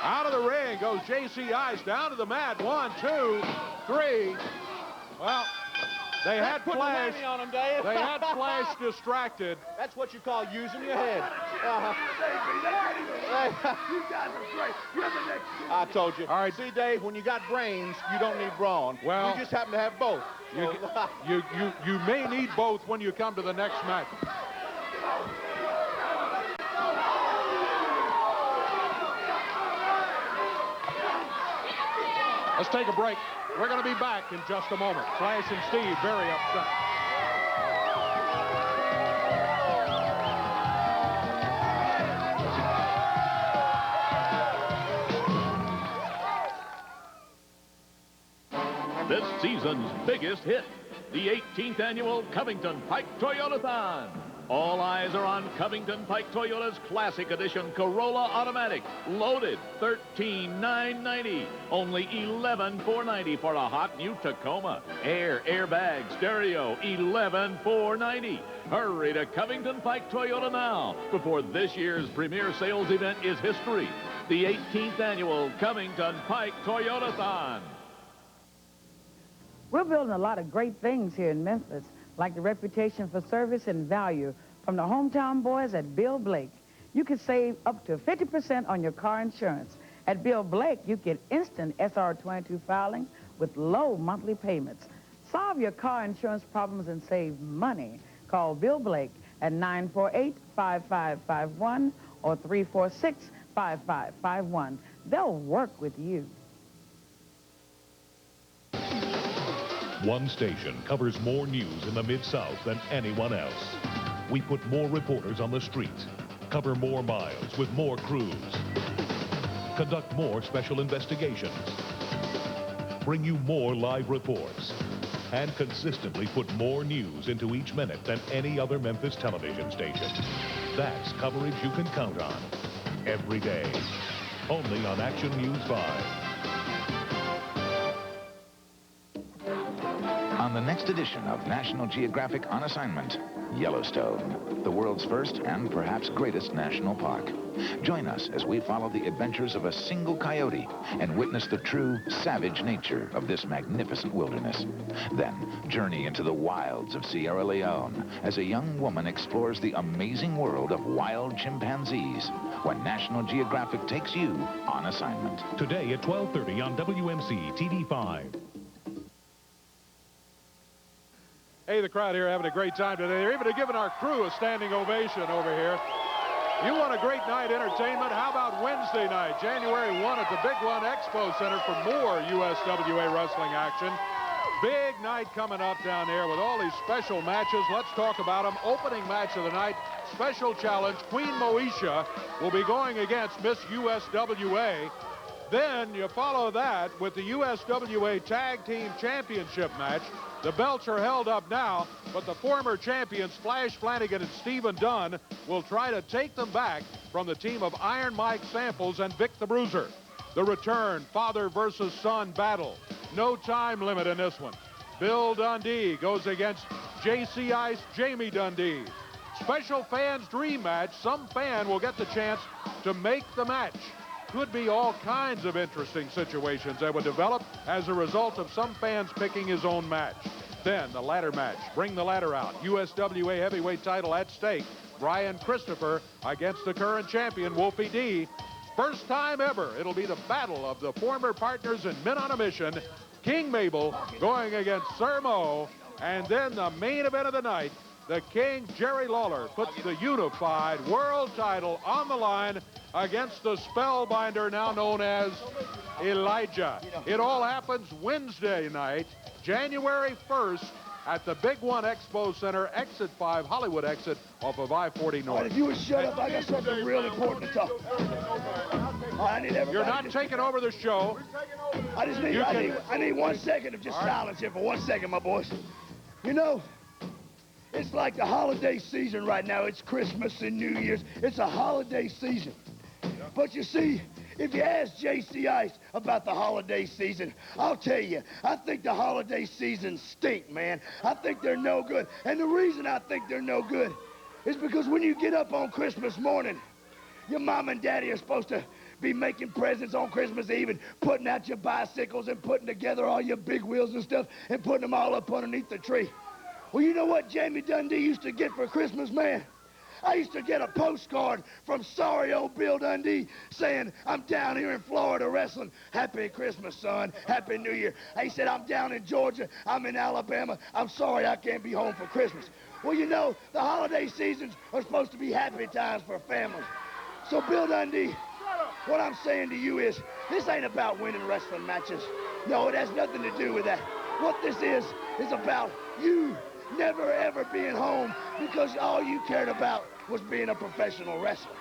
Out of the ring goes J.C. Ice down to the mat. 1, 2, 3. Well, they had Flash. On him, Dave. They had Flash distracted. That's what you call using your head. You guys are great. You're the next. I told you. All right. See, Dave, when you got brains, you don't need brawn. Well, we just happen to have both. You may need both when you come to the next match. Let's take a break. We're going to be back in just a moment. Flash and Steve very upset. This season's biggest hit, the 18th annual Covington Pike Toyotathon. All eyes are on Covington Pike Toyota's Classic Edition Corolla Automatic. Loaded, $13,990. Only $11,490 for a hot new Tacoma. Airbag, stereo, $11,490. Hurry to Covington Pike Toyota now before this year's premier sales event is history. The 18th annual Covington Pike Toyotathon. We're building a lot of great things here in Memphis, like the reputation for service and value from the hometown boys at Bill Blake. You can save up to 50% on your car insurance. At Bill Blake, you get instant SR22 filing with low monthly payments. Solve your car insurance problems and save money. Call Bill Blake at 948-5551 or 346-5551. They'll work with you. One station covers more news in the Mid-South than anyone else. We put more reporters on the streets, cover more miles with more crews, conduct more special investigations, bring you more live reports, and consistently put more news into each minute than any other Memphis television station. That's coverage you can count on every day. Only on Action News 5. On the next edition of National Geographic On Assignment, Yellowstone, the world's first and perhaps greatest national park. Join us as we follow the adventures of a single coyote and witness the true savage nature of this magnificent wilderness. Then, journey into the wilds of Sierra Leone as a young woman explores the amazing world of wild chimpanzees when National Geographic takes you on assignment. Today at 12:30 on WMC TV5. Hey, the crowd here having a great time today. They're even giving our crew a standing ovation over here. You want a great night entertainment? How about Wednesday night, January 1 at the Big One Expo Center for more USWA wrestling action. Big night coming up down there with all these special matches. Let's talk about them. Opening match of the night, special challenge. Queen Moesha will be going against Miss USWA. Then you follow that with the USWA Tag Team Championship match. The belts are held up now, but the former champions, Flash Flanagan and Stephen Dunn, will try to take them back from the team of Iron Mike Samples and Vic the Bruiser. The return, father versus son battle. No time limit in this one. Bill Dundee goes against J.C. Ice, Jamie Dundee. Special fans dream match. Some fan will get the chance to make the match. Could be all kinds of interesting situations that would develop as a result of some fans picking his own match. Then the ladder match. Bring the ladder out. USWA heavyweight title at stake. Brian Christopher against the current champion, Wolfie D. First time ever, it'll be the battle of the former partners in Men on a Mission. King Mabel going against Sir Mo. And then the main event of the night, the King, Jerry Lawler, puts the unified world title on the line against the Spellbinder, now known as Elijah. It all happens Wednesday night, January 1st, at the Big One Expo Center, exit 5, Hollywood exit, off of I-40 North. All right, if you would shut up, I got something real important to talk. I need everybody. You're not taking over the show. I just need, I need 1 second of just silence here for 1 second, my boys. You know, it's like the holiday season right now. It's Christmas and New Year's. It's a holiday season. But you see, if you ask J.C. Ice about the holiday season, I'll tell you, I think the holiday season stink, man. I think they're no good. And the reason I think they're no good is because when you get up on Christmas morning, your mom and daddy are supposed to be making presents on Christmas Eve and putting out your bicycles and putting together all your big wheels and stuff and putting them all up underneath the tree. Well, you know what Jamie Dundee used to get for Christmas, man? I used to get a postcard from sorry old Bill Dundee saying, I'm down here in Florida wrestling. Happy Christmas, son. Happy New Year. He said, I'm down in Georgia. I'm in Alabama. I'm sorry I can't be home for Christmas. Well, you know, the holiday seasons are supposed to be happy times for families. So, Bill Dundee, what I'm saying to you is, this ain't about winning wrestling matches. No, it has nothing to do with that. What this is about you never ever being home because all you cared about was being a professional wrestler.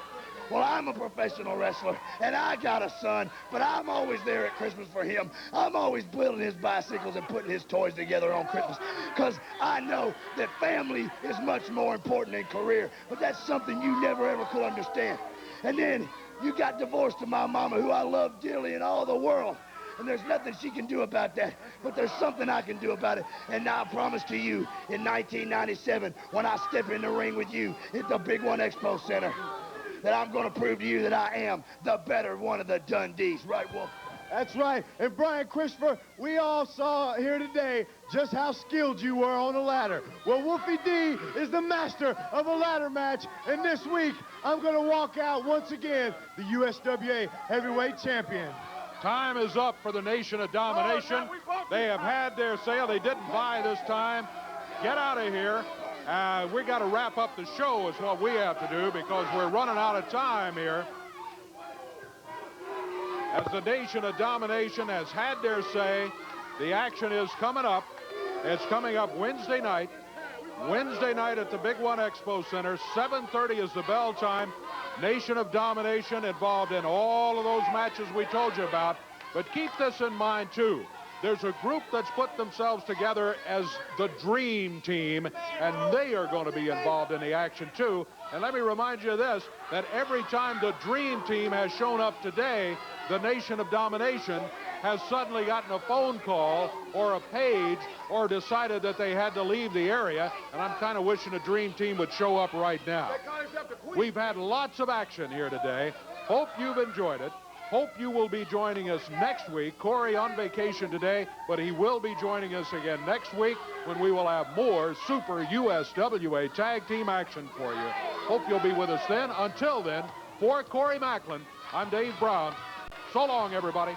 Well, I'm a professional wrestler, and I got a son, but I'm always there at Christmas for him. I'm always building his bicycles and putting his toys together on Christmas because I know that family is much more important than career, but that's something you never ever could understand. And then you got divorced to my mama, who I love dearly in all the world. And there's nothing she can do about that. But there's something I can do about it. And now I promise to you, in 1997, when I step in the ring with you at the Big One Expo Center, that I'm going to prove to you that I am the better one of the Dundees. Right, Wolf? That's right. And Brian Christopher, we all saw here today just how skilled you were on the ladder. Well, Wolfie D is the master of a ladder match. And this week, I'm going to walk out once again the USWA Heavyweight Champion. Time is up for the Nation of Domination. They have had their sale. They didn't buy this time. Get out of here. We got to wrap up the show is what we have to do because we're running out of time here. As the Nation of Domination has had their say, the action is coming up. It's coming up Wednesday night. Wednesday night at the Big One Expo Center. 7:30 is the bell time. Nation of Domination involved in all of those matches we told you about. But keep this in mind, too. There's a group that's put themselves together as the Dream Team, and they are going to be involved in the action, too. And let me remind you of this, that every time the Dream Team has shown up today, the Nation of Domination has suddenly gotten a phone call or a page or decided that they had to leave the area, and I'm kind of wishing the Dream Team would show up right now. We've had lots of action here today. Hope you've enjoyed it. Hope you will be joining us next week. Corey on vacation today, but he will be joining us again next week when we will have more Super USWA Tag Team action for you. Hope you'll be with us then. Until then, for Corey Macklin, I'm Dave Brown. So long, everybody.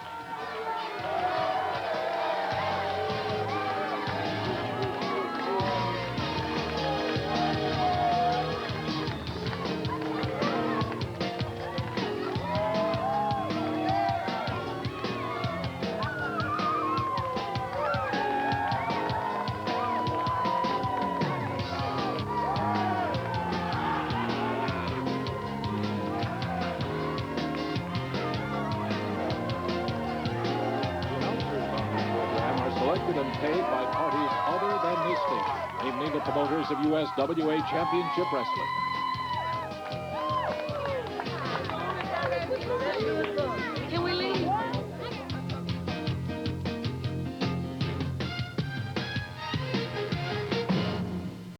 And paid by parties other than this station, namely the promoters of USWA Championship Wrestling.